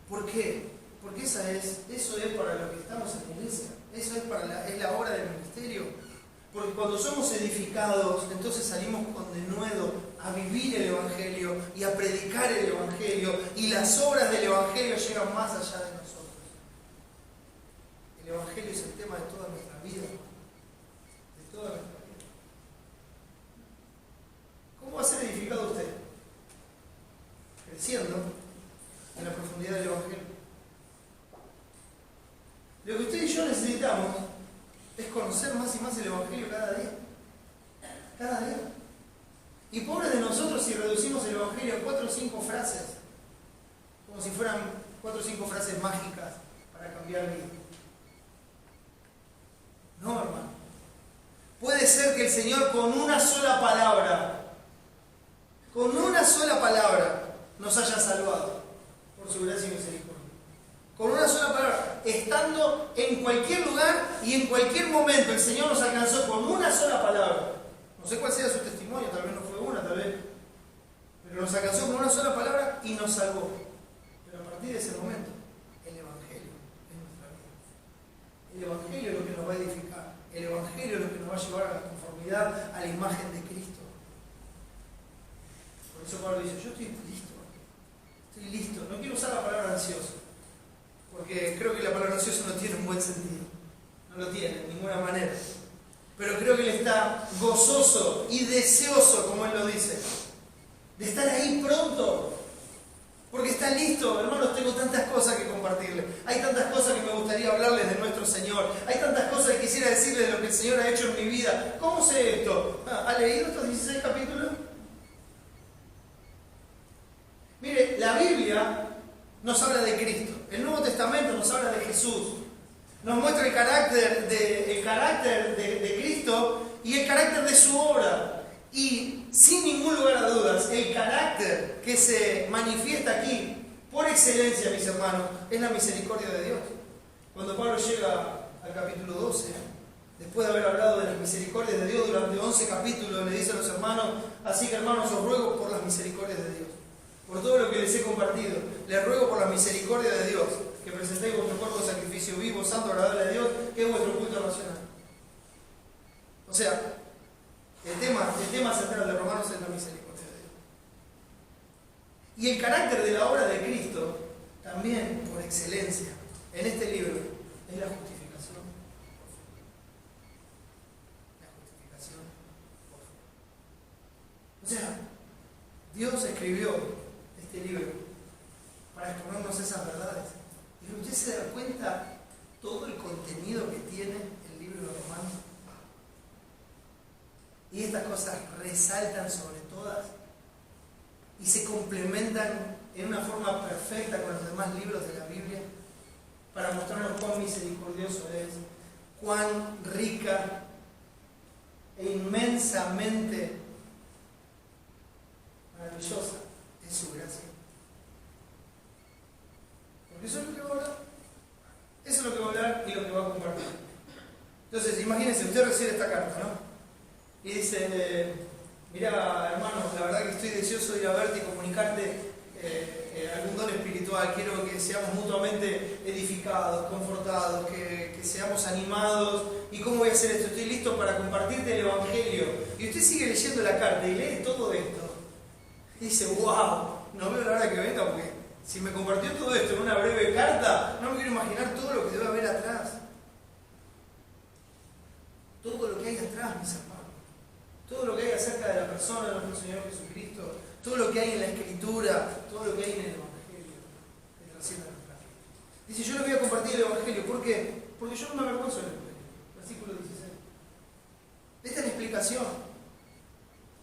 ¿Por qué? Porque eso es para lo que estamos en la iglesia. Eso es la obra del ministerio. Porque cuando somos edificados, entonces salimos con denuedo a vivir el Evangelio y a predicar el Evangelio, y las obras del Evangelio llegan más allá de nosotros. El Evangelio es el tema de toda nuestra vida, de toda nuestra vida. ¿Cómo va a ser edificado usted? Creciendo en la profundidad del Evangelio. Lo que usted y yo necesitamos es conocer más y más el Evangelio cada día. Cada día. Y pobres de nosotros si reducimos el Evangelio a 4 o 5 frases, como si fueran 4 o 5 frases mágicas para cambiar vida. No, hermano. Puede ser que el Señor con una sola palabra nos haya salvado por su gracia y misericordia. Con una sola palabra, estando en cualquier lugar y en cualquier momento, el Señor nos alcanzó con una sola palabra. No sé cuál sea su testimonio, tal vez no fue una, tal vez, pero nos alcanzó con una sola palabra y nos salvó. Pero a partir de ese momento, el Evangelio es nuestra vida. El Evangelio es lo que nos va a edificar. El Evangelio es lo que nos va a llevar a la conformidad a la imagen de Cristo. Por eso Pablo dice: yo estoy listo. No quiero usar la palabra ansioso, porque creo que la palabra ansioso no tiene un buen sentido. No lo tiene, de ninguna manera. Pero creo que él está gozoso y deseoso, como él lo dice, de estar ahí pronto. Porque está listo. Hermanos, tengo tantas cosas que compartirles. Hay tantas cosas que me gustaría hablarles de nuestro Señor. Hay tantas cosas que quisiera decirles de lo que el Señor ha hecho en mi vida. ¿Cómo sé esto? ¿Ha leído estos 16 capítulos? Mire, la Biblia nos habla de Cristo. El Nuevo Testamento nos habla de Jesús. Nos muestra el carácter de Cristo y el carácter de su obra. Y sin ningún lugar a dudas, el carácter que se manifiesta aquí, por excelencia, mis hermanos, es la misericordia de Dios. Cuando Pablo llega al capítulo 12, después de haber hablado de las misericordias de Dios durante 11 capítulos, le dice a los hermanos: así que, hermanos, os ruego por las misericordias de Dios, por todo lo que les he compartido, les ruego por la misericordia de Dios, que presentéis vuestro cuerpo de sacrificio vivo, santo, agradable a Dios, que es vuestro culto racional. O sea, el tema central de Romanos es la misericordia de Dios. Y el carácter de la obra de Cristo, también por excelencia, en este libro, es la justificación por fe. La justificación por fe. O sea, Dios escribió este libro para exponernos esas verdades. Y usted se da cuenta todo el contenido que tiene el libro de Romanos. Y estas cosas resaltan sobre todas y se complementan en una forma perfecta con los demás libros de la Biblia para mostrarnos cuán misericordioso es, cuán rica e inmensamente maravillosa es su gracia. Porque eso es lo que va a hablar. Eso es lo que va a hablar y lo que va a compartir. Entonces, imagínense, usted recibe esta carta, ¿no? Y dice, mira, hermano, la verdad que estoy deseoso de ir a verte y comunicarte algún don espiritual. Quiero que seamos mutuamente edificados, confortados, que seamos animados. ¿Y cómo voy a hacer esto? Estoy listo para compartirte el Evangelio. Y usted sigue leyendo la carta y lee todo esto. Y dice, wow, no veo la hora que venga porque si me compartió todo esto en una breve carta, no me quiero imaginar todo lo que debe haber atrás. Todo lo que hay atrás, mis hermanos. Todo lo que hay acerca de la persona de nuestro Señor Jesucristo, todo lo que hay en la Escritura, todo lo que hay en el Evangelio, que trasciende nuestra vida. Dice, yo les voy a compartir el Evangelio. ¿Por qué? Porque yo no me avergüenzo del Evangelio. Versículo 16. Esta es la explicación.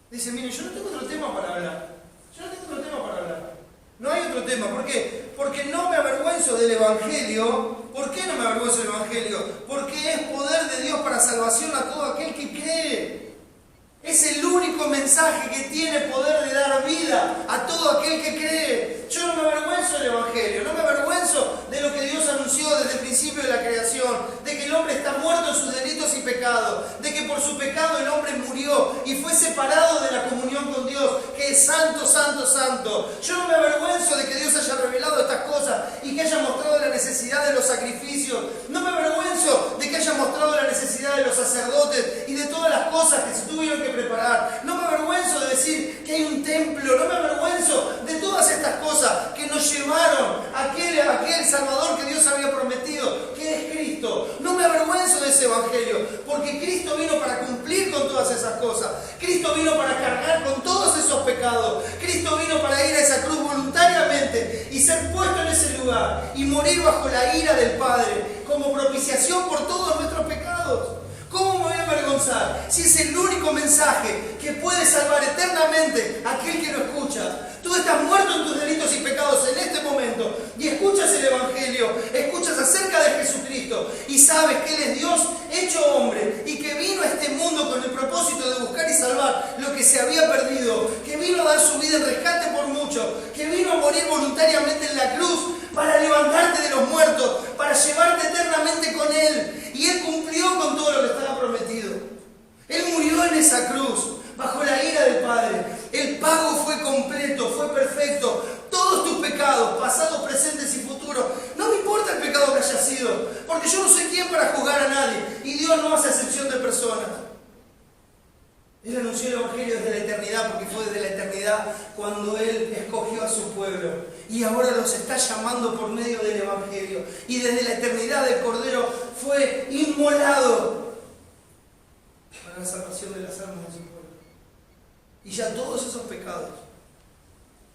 Dice, miren, yo no tengo otro tema para hablar. No hay otro tema. ¿Por qué? Porque no me avergüenzo del Evangelio. ¿Por qué no me avergüenzo del Evangelio? Porque es poder de Dios para salvación a todo aquel que cree. Es el único mensaje que tiene poder de dar vida a todo aquel que cree. Yo no me avergüenzo del Evangelio, no me avergüenzo de lo que Dios anunció desde el principio de la creación, de que el hombre está muerto en sus delitos y pecados, de que por su pecado el hombre murió y fue separado de la comunión con Dios, que es santo, santo, santo. Yo no me avergüenzo de que Dios haya revelado estas cosas y que haya mostrado la necesidad de los sacrificios. No me avergüenzo de que haya mostrado la necesidad de los sacerdotes y de todas las cosas que se tuvieron que preparar. No me avergüenzo de decir que hay un templo. No me avergüenzo de todas estas cosas que nos llevaron a aquel Salvador que Dios había prometido, que es Cristo. No me avergüenzo de ese Evangelio, porque Cristo vino para cumplir con todas esas cosas. Cristo vino para cargar con todos esos pecados. Cristo vino para ir a esa cruz voluntariamente y ser puesto en ese lugar y morir bajo la ira del Padre como propiciación por todos nuestros pecados. ¿Cómo me voy a avergonzar si es el único mensaje que puede salvar eternamente a aquel que lo escucha? Tú estás muerto en tus delitos y pecados en este momento y escuchas el Evangelio, escuchas acerca de Jesucristo y sabes que Él es Dios hecho hombre y que vino a este mundo con el propósito de buscar y salvar lo que se había perdido, que vino a dar su vida en rescate por muchos, que vino a morir voluntariamente en la cruz para levantarte de los muertos, para llevarte eternamente con Él. Y Él cumplió con todo lo que estaba prometido. Él murió en esa cruz, bajo la ira del Padre. El pago fue completo, fue perfecto. Todos tus pecados, pasados, presentes y futuros. No me importa el pecado que haya sido, porque yo no soy quien para juzgar a nadie. Y Dios no hace excepción de personas. Él anunció el Evangelio desde la eternidad, porque fue desde la eternidad cuando Él escogió a su pueblo. Y ahora los está llamando por medio del Evangelio. Y desde la eternidad el Cordero fue inmolado para la salvación de las almas de su pueblo. Y ya todos esos pecados,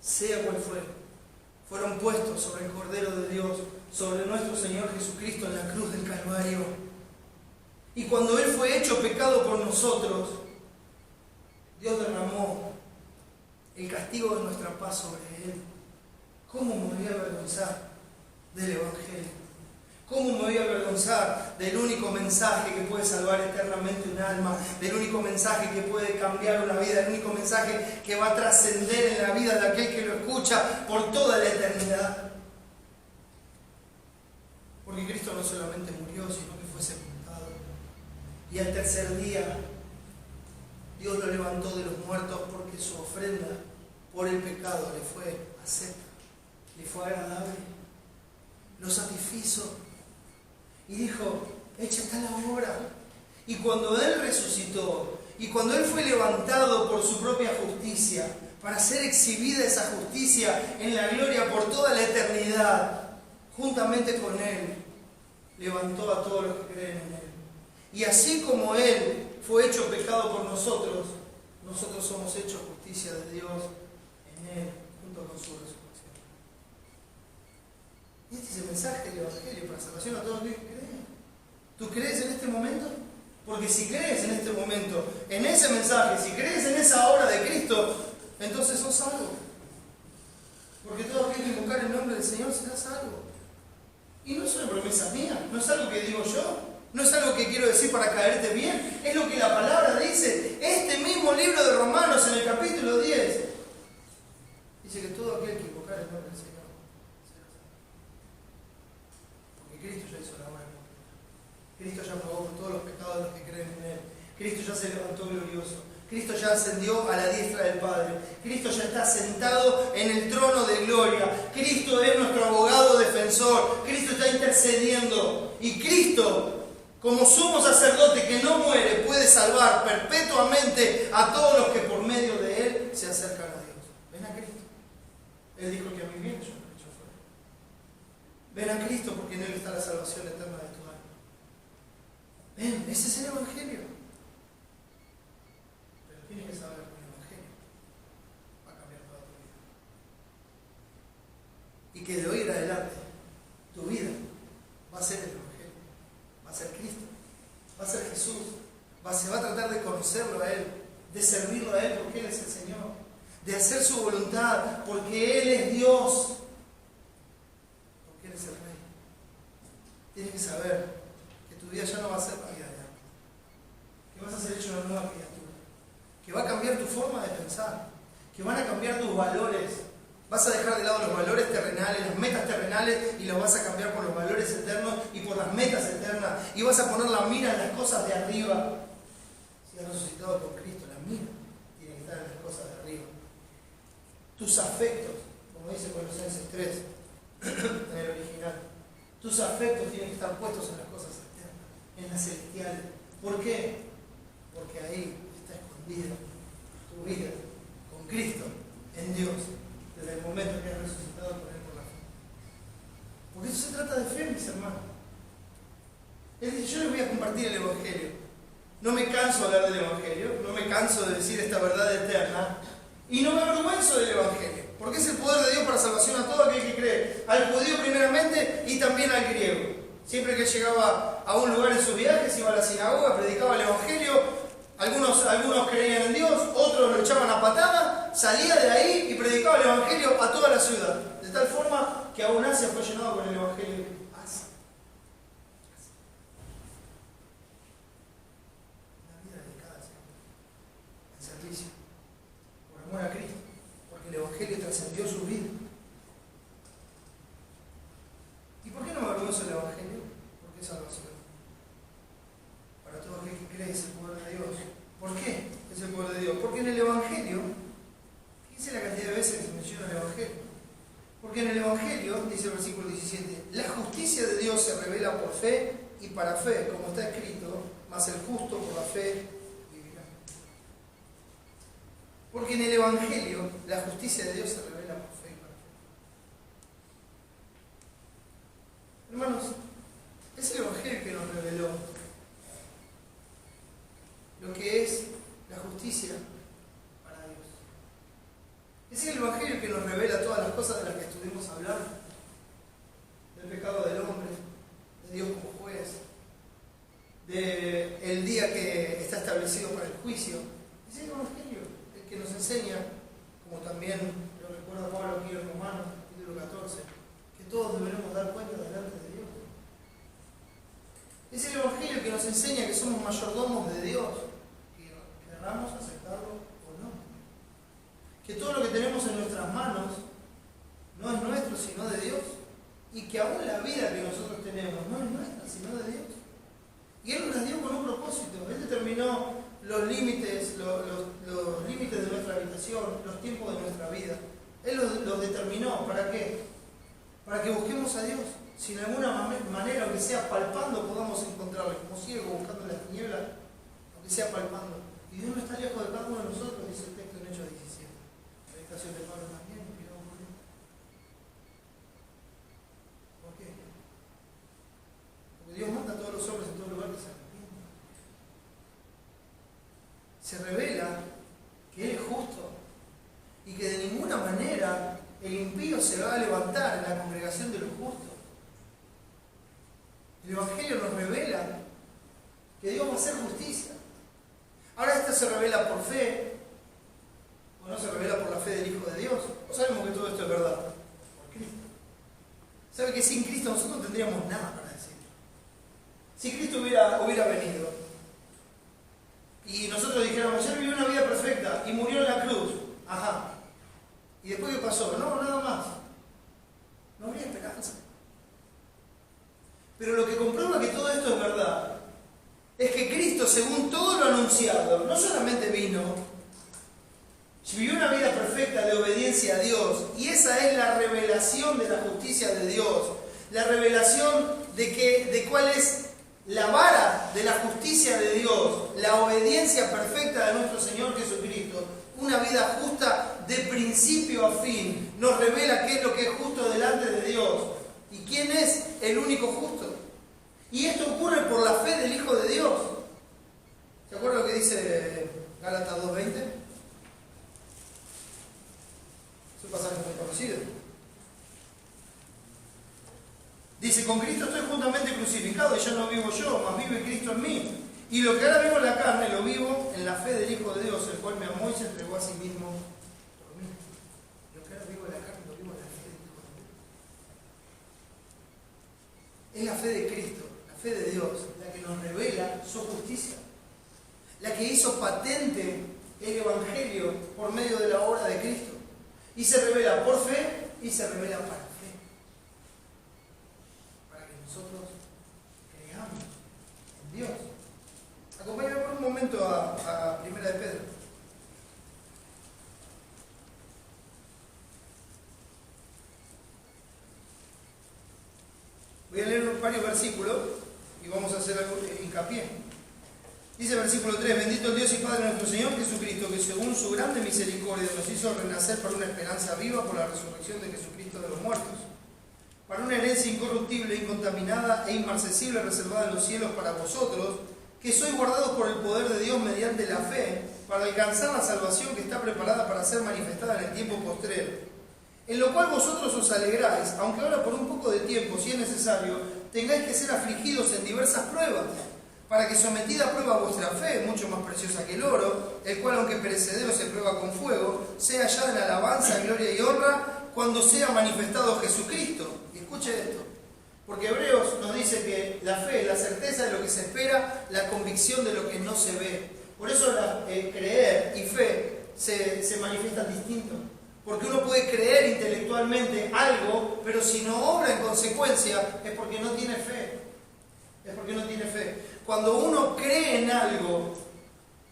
sea cual fueron puestos sobre el Cordero de Dios, sobre nuestro Señor Jesucristo en la cruz del Calvario. Y cuando Él fue hecho pecado por nosotros, Dios derramó el castigo de nuestra paz sobre Él. ¿Cómo me voy a avergonzar del Evangelio? ¿Cómo me voy a avergonzar del único mensaje que puede salvar eternamente un alma? Del único mensaje que puede cambiar una vida, del único mensaje que va a trascender en la vida de aquel que lo escucha por toda la eternidad. Porque Cristo no solamente murió, sino que fue sepultado. Y al tercer día Dios lo levantó de los muertos porque su ofrenda por el pecado le fue acepta, le fue agradable. lo satisfizo. Y dijo, hecha está la obra. Y cuando Él resucitó, y cuando Él fue levantado por su propia justicia, para ser exhibida esa justicia en la gloria por toda la eternidad, juntamente con Él, levantó a todos los que creen en Él. Y así como Él fue hecho pecado por nosotros, nosotros somos hechos justicia de Dios en Él, junto con su resurrección. Y este es el mensaje del Evangelio para salvación a todos los que creen. ¿Tú crees en este momento? Porque si crees en este momento, en ese mensaje, si crees en esa obra de Cristo, entonces sos salvo. Porque todo aquel que invocar el nombre del Señor será salvo. Y no es una promesa mía, no es algo que digo yo, no es algo que quiero decir para caerte bien, es lo que la palabra dice. Este mismo libro de Romanos, en el capítulo 10, dice que todo aquel que invocar el nombre del Señor será salvo. Porque Cristo ya hizo la obra. Cristo ya pagó por todos los pecados de los que creen en Él. Cristo ya se levantó glorioso. Cristo ya ascendió a la diestra del Padre. Cristo ya está sentado en el trono de gloria. Cristo es nuestro abogado defensor. Cristo está intercediendo. Y Cristo, como sumo sacerdote que no muere, puede salvar perpetuamente a todos los que por medio de Él se acercan a Dios. Ven a Cristo. Él dijo que a mí bien yo lo he hecho fuera. Ven a Cristo porque en Él está la salvación eterna de tu alma. Ven, ese es el Evangelio. Pero tienes que saber que el Evangelio va a cambiar toda tu vida. Y que de hoy en adelante, tu vida va a ser el Evangelio. Va a ser Cristo. Va a ser Jesús. Se va a tratar de conocerlo a Él, de servirlo a Él porque Él es el Señor, de hacer su voluntad porque Él es Dios, porque Él es el Rey. Tienes que saber tu vida ya no va a ser la vida de antes, que vas a ser hecho una nueva criatura, que va a cambiar tu forma de pensar, que van a cambiar tus valores, vas a dejar de lado los valores terrenales, las metas terrenales y los vas a cambiar por los valores eternos y por las metas eternas y vas a poner la mira en las cosas de arriba. Si has resucitado con Cristo, la mira tiene que estar en las cosas de arriba. Tus afectos, como dice Colosenses 3 en el original, tus afectos tienen que estar puestos en las cosas eternas, en las celestiales. ¿Por qué? Porque ahí está escondida tu vida con Cristo, en Dios, desde el momento que has resucitado con Él por la fe. Porque eso se trata de fe, mis hermanos. Él dice, yo les voy a compartir el Evangelio. No me canso de hablar del Evangelio, no me canso de decir esta verdad eterna, y no me avergüenzo del Evangelio, porque es el poder de Dios para salvación a todo aquel que cree, al judío primeramente y también al griego. Siempre que llegaba a un lugar en sus viajes, iba a la sinagoga, predicaba el Evangelio, algunos creían en Dios, otros lo echaban a patada, salía de ahí y predicaba el Evangelio a toda la ciudad, de tal forma que aún Asia fue llenado con el Evangelio. Por amor a Cristo, porque el Evangelio trascendió su vida. ¿Y por qué no me avergüenzo del Evangelio? Porque es salvación. Para todo aquel que cree es el poder de Dios. ¿Por qué es el poder de Dios? Porque en el Evangelio, fíjense la cantidad de veces que se menciona el Evangelio. Porque en el Evangelio, dice el versículo 17, la justicia de Dios se revela por fe y para fe, como está escrito, mas el justo por la fe. Porque en el Evangelio la justicia de Dios se revela por fe y para fe. Hermanos, es el Evangelio que nos reveló lo que es la justicia para Dios. Es el Evangelio que nos revela todas las cosas de las que estuvimos hablando. Del pecado del hombre, de Dios como juez, del día que está establecido para el juicio. Es el Evangelio que nos enseña, como también lo recuerda Pablo aquí en Romanos, capítulo 14, que todos debemos dar cuenta delante de Dios. Es el Evangelio que nos enseña que somos mayordomos de Dios, que querramos aceptarlo o no. Que todo lo que tenemos en nuestras manos no es nuestro, sino de Dios. Y que aún la vida que nosotros tenemos no es nuestra, sino de Dios. Y Él nos la dio con un propósito. Él determinó los límites de nuestra habitación, los tiempos de nuestra vida. Él los determinó. ¿Para qué? Para que busquemos a Dios, si de alguna manera, aunque sea palpando, podamos encontrarle, como ciego buscando en las tinieblas, aunque sea palpando. Y Dios no está lejos de cada uno de nosotros, dice el texto en Hechos 17. La predicación de Pablo también, miramos por él. ¿Por qué? Porque Dios manda a todos los hombres en todo lugar que se arrepientan. Se revela que Él es justo y que de ninguna manera el impío se va a levantar en la congregación de los justos. El Evangelio nos revela que Dios va a hacer justicia. Ahora esto se revela por fe, o no se revela por la fe del Hijo de Dios. Sabemos que todo esto es verdad, por Cristo. ¿Sabe que sin Cristo nosotros no tendríamos nada para decir? Si Cristo hubiera venido y nosotros dijéramos, ayer vivió una vida perfecta y murió en la cruz, ajá, ¿y después qué pasó? No, nada más. No habría esperanza. Pero lo que comprueba que todo esto es verdad es que Cristo, según todo lo anunciado, no solamente vino, vivió una vida perfecta de obediencia a Dios, y esa es la revelación de la justicia de Dios, la revelación de cuál es la vara de la justicia de Dios, la obediencia perfecta de nuestro Señor Jesucristo, una vida justa de principio a fin, nos revela qué es lo que es justo delante de Dios y quién es el único justo. Y esto ocurre por la fe del Hijo de Dios. ¿Se acuerdan lo que dice Gálatas 2:20? Es un pasaje muy conocido. Dice, con Cristo estoy juntamente crucificado y ya no vivo yo, mas vive Cristo en mí. Y lo que ahora vivo en la carne, lo vivo en la fe del Hijo de Dios, el cual me amó y se entregó a sí mismo por mí. Lo que ahora vivo en la carne, lo vivo en la fe del Hijo de Dios. Es la fe de Cristo, la fe de Dios, la que nos revela su justicia. La que hizo patente el Evangelio por medio de la obra de Cristo. Y se revela por fe y se revela para fe. Para que nosotros creamos en Dios. Acompáñame por un momento a Primera de Pedro. Voy a leer varios versículos y vamos a hacer algo hincapié. Dice el versículo 3, bendito el Dios y Padre de nuestro Señor Jesucristo, que según su grande misericordia nos hizo renacer para una esperanza viva por la resurrección de Jesucristo de los muertos, para una herencia incorruptible, incontaminada e inmarcesible reservada en los cielos para vosotros, que sois guardados por el poder de Dios mediante la fe, para alcanzar la salvación que está preparada para ser manifestada en el tiempo postrero, en lo cual vosotros os alegráis, aunque ahora por un poco de tiempo, si es necesario, tengáis que ser afligidos en diversas pruebas, para que sometida a prueba vuestra fe, mucho más preciosa que el oro, el cual aunque perecedero se prueba con fuego, sea hallada en alabanza, gloria y honra, cuando sea manifestado Jesucristo. Y escuche esto, porque Hebreos nos dice que la fe es la certeza de lo que se espera, la convicción de lo que no se ve. Por eso creer y fe se manifiestan distintos. Porque uno puede creer intelectualmente algo, pero si no obra en consecuencia, es porque no tiene fe. Es porque no tiene fe. Cuando uno cree en algo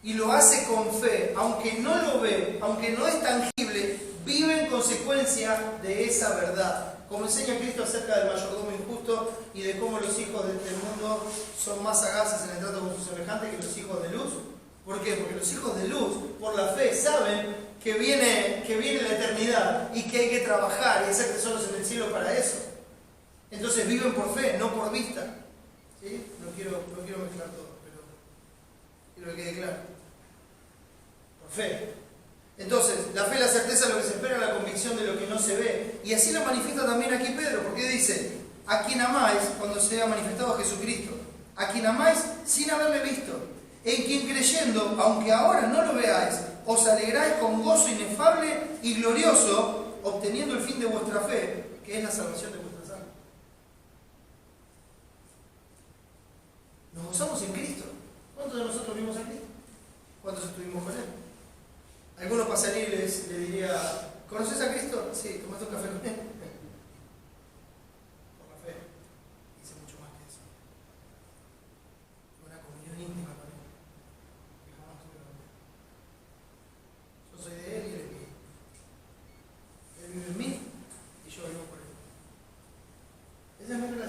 y lo hace con fe, aunque no lo ve, aunque no es tangible, vive en consecuencia de esa verdad. Como enseña Cristo acerca del mayordomo injusto y de cómo los hijos de este mundo son más sagaces en el trato con sus semejantes que los hijos de luz. ¿Por qué? Porque los hijos de luz, por la fe, saben que viene la eternidad y que hay que trabajar y hacer tesoros en el cielo para eso. Entonces viven por fe, no por vista. ¿Sí? No quiero mezclar todo, pero quiero que quede claro. Por fe. Entonces, la fe es la certeza de lo que se espera, la convicción de lo que no se ve. Y así lo manifiesta también aquí Pedro, porque dice, a quien amáis, cuando se ha manifestado a Jesucristo, a quien amáis sin haberle visto, en quien creyendo, aunque ahora no lo veáis, os alegráis con gozo inefable y glorioso, obteniendo el fin de vuestra fe, que es la salvación de vuestras almas. Nos gozamos en Cristo. ¿Cuántos de nosotros vimos a Cristo? ¿Cuántos estuvimos con Él? Algunos pasarían y le diría, ¿conoces a Cristo? Sí, ¿tomaste un café con Él? Por la fe. Dice mucho más que eso. Una comunión íntima con Él. Que jamás tuve con Él. Yo soy de Él y Él es mío. Él vive en mí y yo vivo por Él. Esa es mi relación.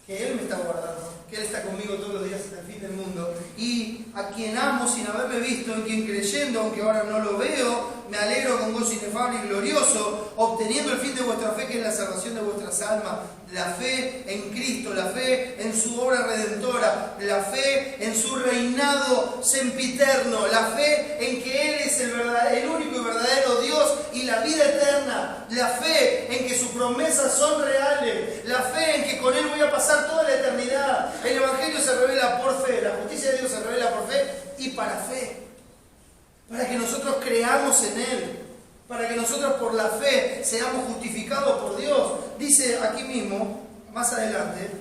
que Él me está guardando, que Él está conmigo todos los días hasta el fin del mundo, y a quien amo sin haberme visto, en quien creyendo, aunque ahora no lo veo, me alegro con gozo inefable y glorioso, obteniendo el fin de vuestra fe, que es la salvación de vuestras almas, la fe en Cristo, la fe en su obra redentora, la fe en su reinado sempiterno, la fe en que Él es el único y verdadero Dios y la vida eterna, la fe en que sus promesas son reales, la fe en que con Él voy a pasar toda la eternidad. El Evangelio se revela por fe, la justicia de Dios se revela por fe y para fe, para que nosotros creamos en Él, para que nosotros por la fe seamos justificados por Dios. Dice aquí mismo, más adelante,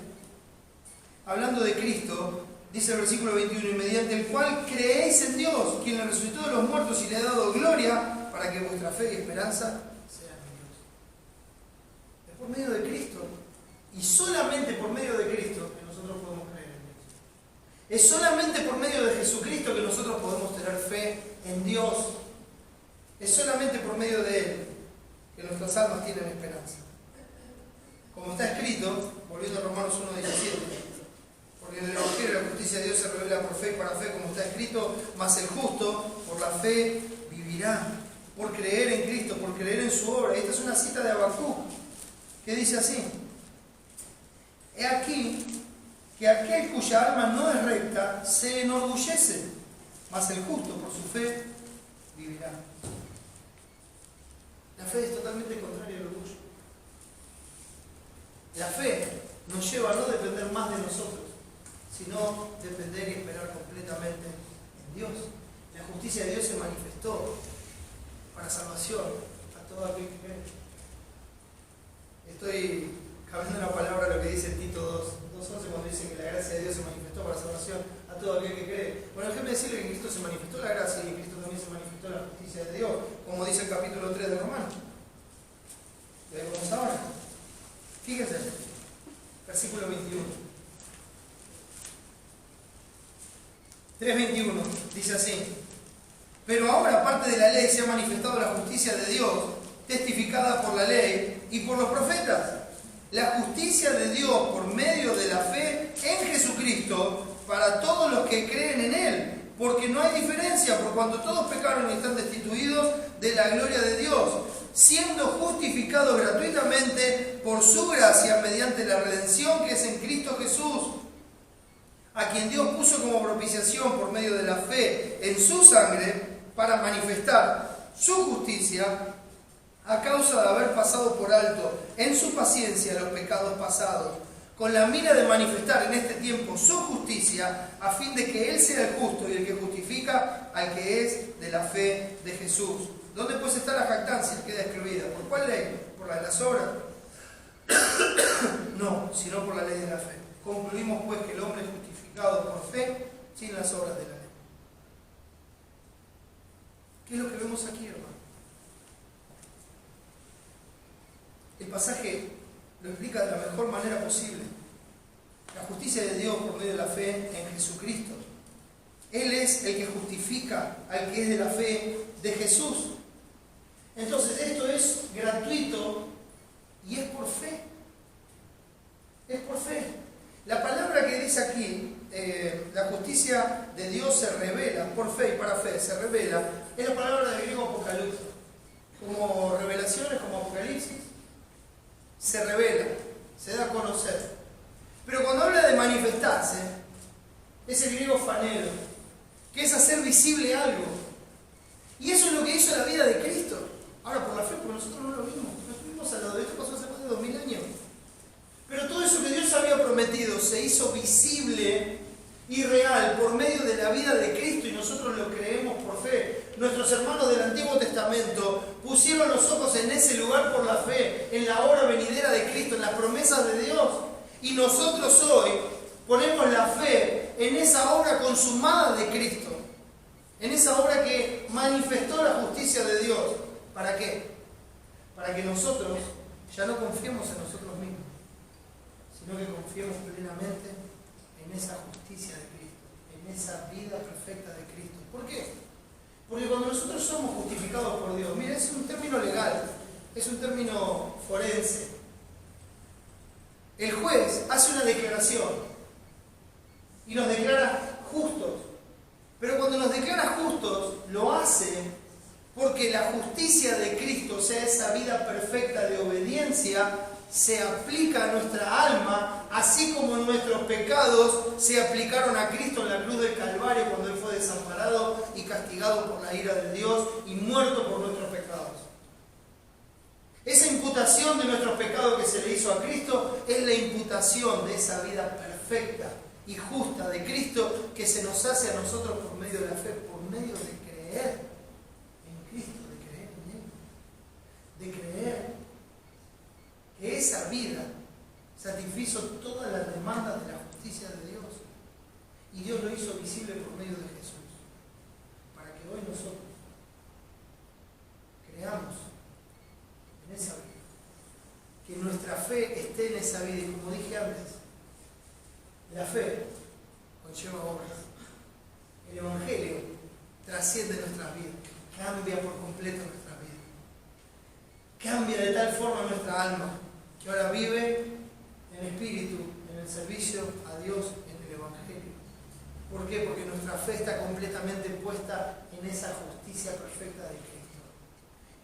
hablando de Cristo, dice el versículo 21, y mediante el cual creéis en Dios, quien le resucitó de los muertos y le ha dado gloria, para que vuestra fe y esperanza sean en Dios. Es por medio de Cristo, y solamente por medio de Cristo, que nosotros podemos creer en Dios. Es solamente por medio de Jesucristo que nosotros podemos tener fe en Dios. Es solamente por medio de Él que nuestras almas tienen esperanza. Como está escrito, volviendo a Romanos 1:17, porque en el Evangelio la justicia de Dios se revela por fe y para fe, como está escrito, mas el justo por la fe vivirá, por creer en Cristo, por creer en su obra. Esta es una cita de Habacuc, que dice así: he aquí que aquel cuya alma no es recta se enorgullece, mas el justo por su fe vivirá. La fe es totalmente contraria al orgullo. La fe nos lleva a no depender más de nosotros, sino depender y esperar completamente en Dios. La justicia de Dios se manifestó para salvación a todo aquel que cree. Estoy cambiando una palabra a lo que dice Tito 2:11 cuando dice que la gracia de Dios se manifestó para salvación a todo aquel que cree. Bueno, déjeme decirle que en Cristo se manifestó la gracia y en Cristo también se manifestó la justicia de Dios, como dice el capítulo 3 de Romanos. Y ahí vamos ahora. Fíjense, versículo 21. 3:21 dice así: pero ahora, aparte de la ley, se ha manifestado la justicia de Dios, testificada por la ley y por los profetas. La justicia de Dios por medio de la fe en Jesucristo para todos los que creen en Él, porque no hay diferencia, por cuanto todos pecaron y están destituidos de la gloria de Dios, siendo justificados gratuitamente por su gracia mediante la redención que es en Cristo Jesús, a quien Dios puso como propiciación por medio de la fe en su sangre para manifestar su justicia a causa de haber pasado por alto en su paciencia los pecados pasados, con la mira de manifestar en este tiempo su justicia, a fin de que Él sea el justo y el que justifica al que es de la fe de Jesús. ¿Dónde pues está la jactancia? Queda excluida. ¿Por cuál ley? ¿Por la de las obras? No, sino por la ley de la fe. Concluimos pues que el hombre es justificado por fe sin las obras de la ley. ¿Qué es lo que vemos aquí, hermano? El pasaje lo explica de la mejor manera posible. La justicia de Dios por medio de la fe en Jesucristo. Él es el que justifica al que es de la fe de Jesús. Entonces esto es gratuito y es por fe. Es por fe. La palabra que dice aquí, la justicia de Dios se revela por fe y para fe, se revela, es la palabra del griego apocalipsis. Como revelaciones, como apocalipsis, se revela, se da a conocer. Pero cuando habla de manifestarse, es el griego fanero, que es hacer visible algo. Y eso es lo que hizo la vida de Cristo. Ahora por la fe, porque nosotros no lo vimos. No estuvimos al lado de esto, pasó hace más de 2000 años. Pero todo eso que Dios había prometido se hizo visible y real por medio de la vida de Cristo y nosotros lo creemos por fe. Nuestros hermanos del Antiguo Testamento pusieron los ojos en ese lugar por la fe, en la obra venidera de Cristo, en las promesas de Dios. Y nosotros hoy ponemos la fe en esa obra consumada de Cristo, en esa obra que manifestó la justicia de Dios. ¿Para qué? Para que nosotros ya no confiemos en nosotros mismos, sino que confiemos plenamente en esa justicia de Cristo, en esa vida perfecta de Cristo. ¿Por qué? Porque cuando nosotros somos justificados por Dios, mira, es un término legal, es un término forense. El juez hace una declaración y nos declara justos. Pero cuando nos declara justos, lo hace porque la justicia de Cristo, o sea, esa vida perfecta de obediencia, se aplica a nuestra alma, así como nuestros pecados se aplicaron a Cristo en la cruz del Calvario cuando Él fue desamparado y castigado por la ira de Dios y muerto por nuestros pecados. Esa imputación de nuestros pecados que se le hizo a Cristo es la imputación de esa vida perfecta y justa de Cristo que se nos hace a nosotros por medio de la fe, por medio de creer en Cristo, de creer en Él, de creer que esa vida satisfizo todas las demandas de la justicia de Dios. Y Dios lo hizo visible por medio de Jesús, para que hoy nosotros creamos en esa vida, que nuestra fe esté en esa vida. Y como dije antes, la fe conlleva obras. El Evangelio trasciende nuestras vidas, cambia por completo nuestras vidas, cambia de tal forma nuestra alma, que ahora vive en espíritu, en el servicio a Dios, en el Evangelio. ¿Por qué? Porque nuestra fe está completamente puesta en esa justicia perfecta de Cristo.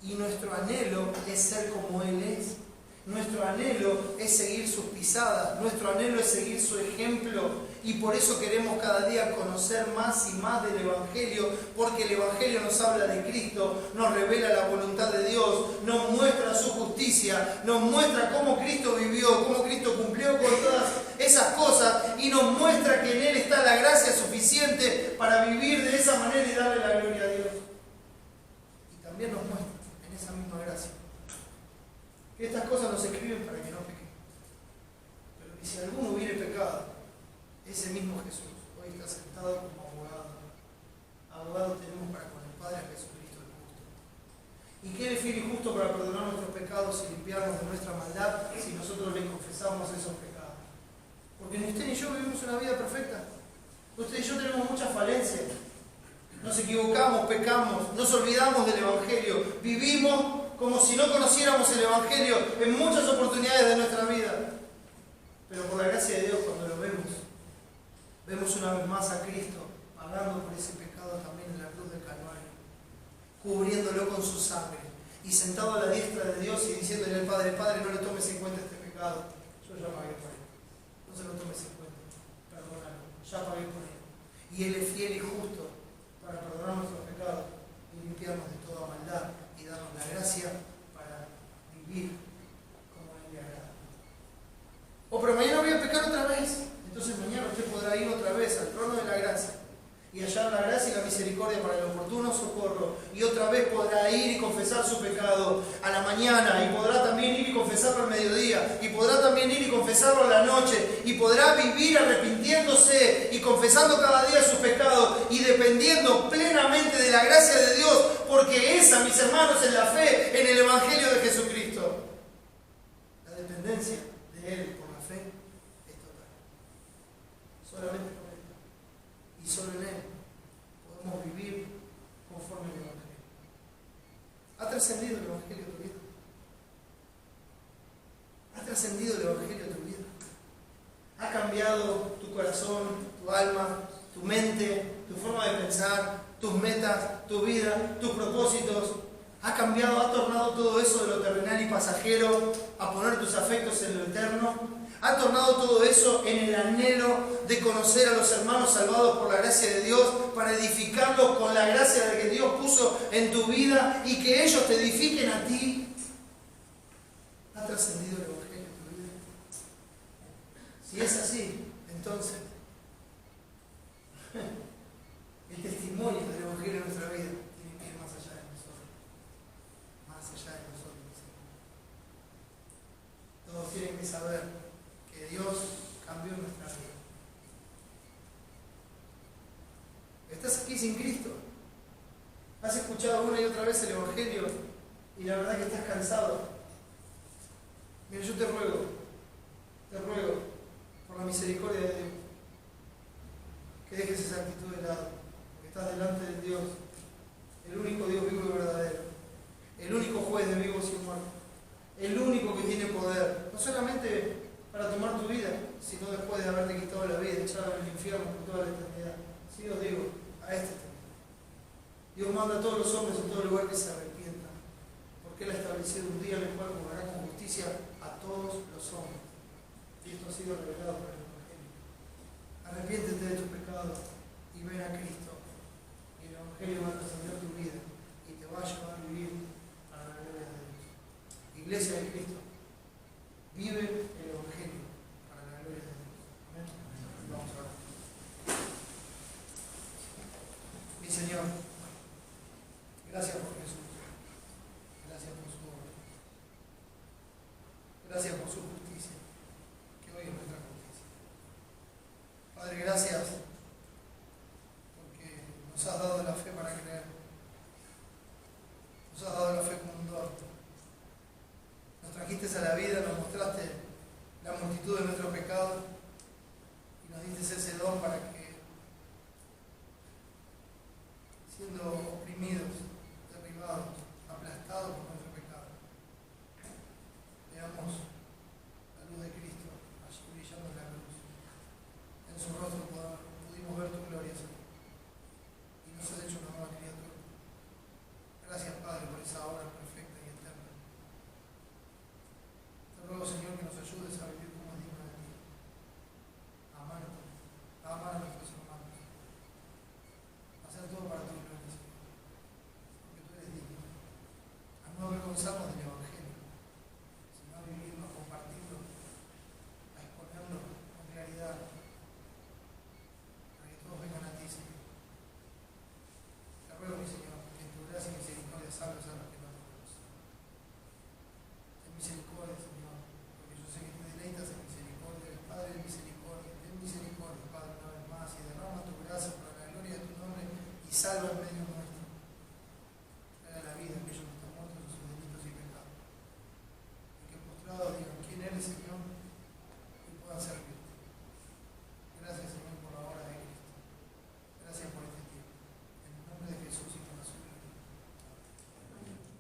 Y nuestro anhelo es ser como Él es. Nuestro anhelo es seguir sus pisadas, nuestro anhelo es seguir su ejemplo, y por eso queremos cada día conocer más y más del Evangelio, porque el Evangelio nos habla de Cristo, nos revela la voluntad de Dios, nos muestra su justicia, nos muestra cómo Cristo vivió, cómo Cristo cumplió con todas esas cosas, y nos muestra que en Él está la gracia suficiente para vivir de esa manera y darle la gloria a Dios. Y también nos muestra en esa misma gracia que estas cosas nos escriben para que no pequemos. Pero que si alguno hubiere pecado, ese mismo Jesús hoy está sentado como abogado. Abogado tenemos para con el Padre, a Jesucristo el justo. ¿Y qué es fiel y justo para perdonar nuestros pecados y limpiarnos de nuestra maldad si nosotros le confesamos esos pecados? Porque ni usted ni yo vivimos una vida perfecta. Usted y yo tenemos muchas falencias. Nos equivocamos, pecamos, nos olvidamos del Evangelio. Vivimos como si no conociéramos el Evangelio en muchas oportunidades de nuestra vida. Pero por la gracia de Dios, cuando lo vemos una vez más a Cristo pagando por ese pecado también en la cruz del Calvario, cubriéndolo con su sangre y sentado a la diestra de Dios y diciéndole al Padre: Padre, no le tomes en cuenta este pecado, yo ya pagué por él, no se lo tomes en cuenta, perdónalo, ya pagué por él. Y Él es fiel y justo para perdonar nuestros pecados y limpiarnos de toda maldad y darnos la gracia para vivir como a Él le agrada. Pero mañana voy a pecar otra vez. Entonces mañana usted podrá ir otra vez al trono de la gracia y hallar la gracia y la misericordia para el oportuno socorro. Y otra vez podrá ir y confesar su pecado a la mañana, y podrá también ir y confesarlo al mediodía, y podrá también ir y confesarlo a la noche, y podrá vivir arrepintiéndose y confesando cada día sus pecados y dependiendo plenamente de la gracia de Dios, porque esa, mis hermanos, es la fe en el Evangelio de Jesucristo. La dependencia de Él por la fe es total. Solamente por Él. Y solo en Él podemos vivir conforme al Evangelio. ¿Ha trascendido el Evangelio a tu vida? ¿Ha trascendido el Evangelio a tu vida? ¿Ha cambiado tu corazón, tu alma, tu mente, tu forma de pensar, tus metas, tu vida, tus propósitos? ¿Ha cambiado, ha tornado todo eso de lo terrenal y pasajero a poner tus afectos en lo eterno? ¿Ha tornado todo eso en el anhelo de conocer a los hermanos salvados por la gracia de Dios para edificarlos con la gracia de que Dios puso en tu vida y que ellos te edifiquen a ti? ¿Ha trascendido el Evangelio en tu vida? Si es así, entonces el testimonio del Evangelio en nuestra vida tiene que ir más allá de nosotros. Más allá de nosotros. Todos tienen que saber que Dios cambió nuestra vida. Estás aquí sin Cristo. Has escuchado una y otra vez el Evangelio y la verdad que estás cansado. Mira, yo te ruego por la misericordia de Dios que dejes esa actitud de lado, que estás delante de Dios, el único Dios vivo y verdadero, el único juez de vivos y muertos, el único que tiene poder, no solamente para tomar tu vida, sino después de haberte quitado la vida, echado en el infierno por toda la eternidad. Sí os digo, a este tema. Dios manda a todos los hombres en todo lugar que se arrepientan, porque Él ha establecido un día en el cual juzgará con justicia a todos los hombres. Y esto ha sido revelado por el Evangelio. Arrepiéntete de tus pecados y ven a Cristo. Y el Evangelio va a trascender tu vida y te va a llevar a vivir para la gloria de Dios. Iglesia de Cristo, vive el Evangelio para la gloria de Dios. Amén. Vamos a orar. Mi Señor, gracias por Jesús. Gracias por su obra. Gracias por su justicia, que hoy es nuestra justicia. Padre, gracias porque nos has dado la fe para creer. Nos has dado la fe como un don. Nos trajiste a la vida, nos mostraste la multitud de nuestros pecados y nos diste ese don para que, siendo oprimidos, derribados, aplastados por nuestro pecado, veamos la luz de Cristo allí brillando en la cruz. En su rostro pudimos ver tu gloria, Señor, y nos has hecho una nueva criatura. Gracias, Padre, por esa obra perfecta y eterna. Te ruego, Señor, que nos ayudes a vivir como es digno de ti, a amar a nuestros hermanos, a hacer todo para tu gloria, Señor, porque tú eres digno, a no avergonzarnos del Evangelio, sino a vivirlo, a compartirlo, a exponerlo con claridad, para que todos vengan a ti, Señor. Te ruego, mi Señor, que en tu gracia y misericordia salves a los que no te conocen. Ten misericordia, Señor, porque yo sé que te deleitas en misericordia, el Padre de misericordia. Ten misericordia, Padre, una vez más, y derrama tu gracia para la gloria de tu nombre y salva en medio de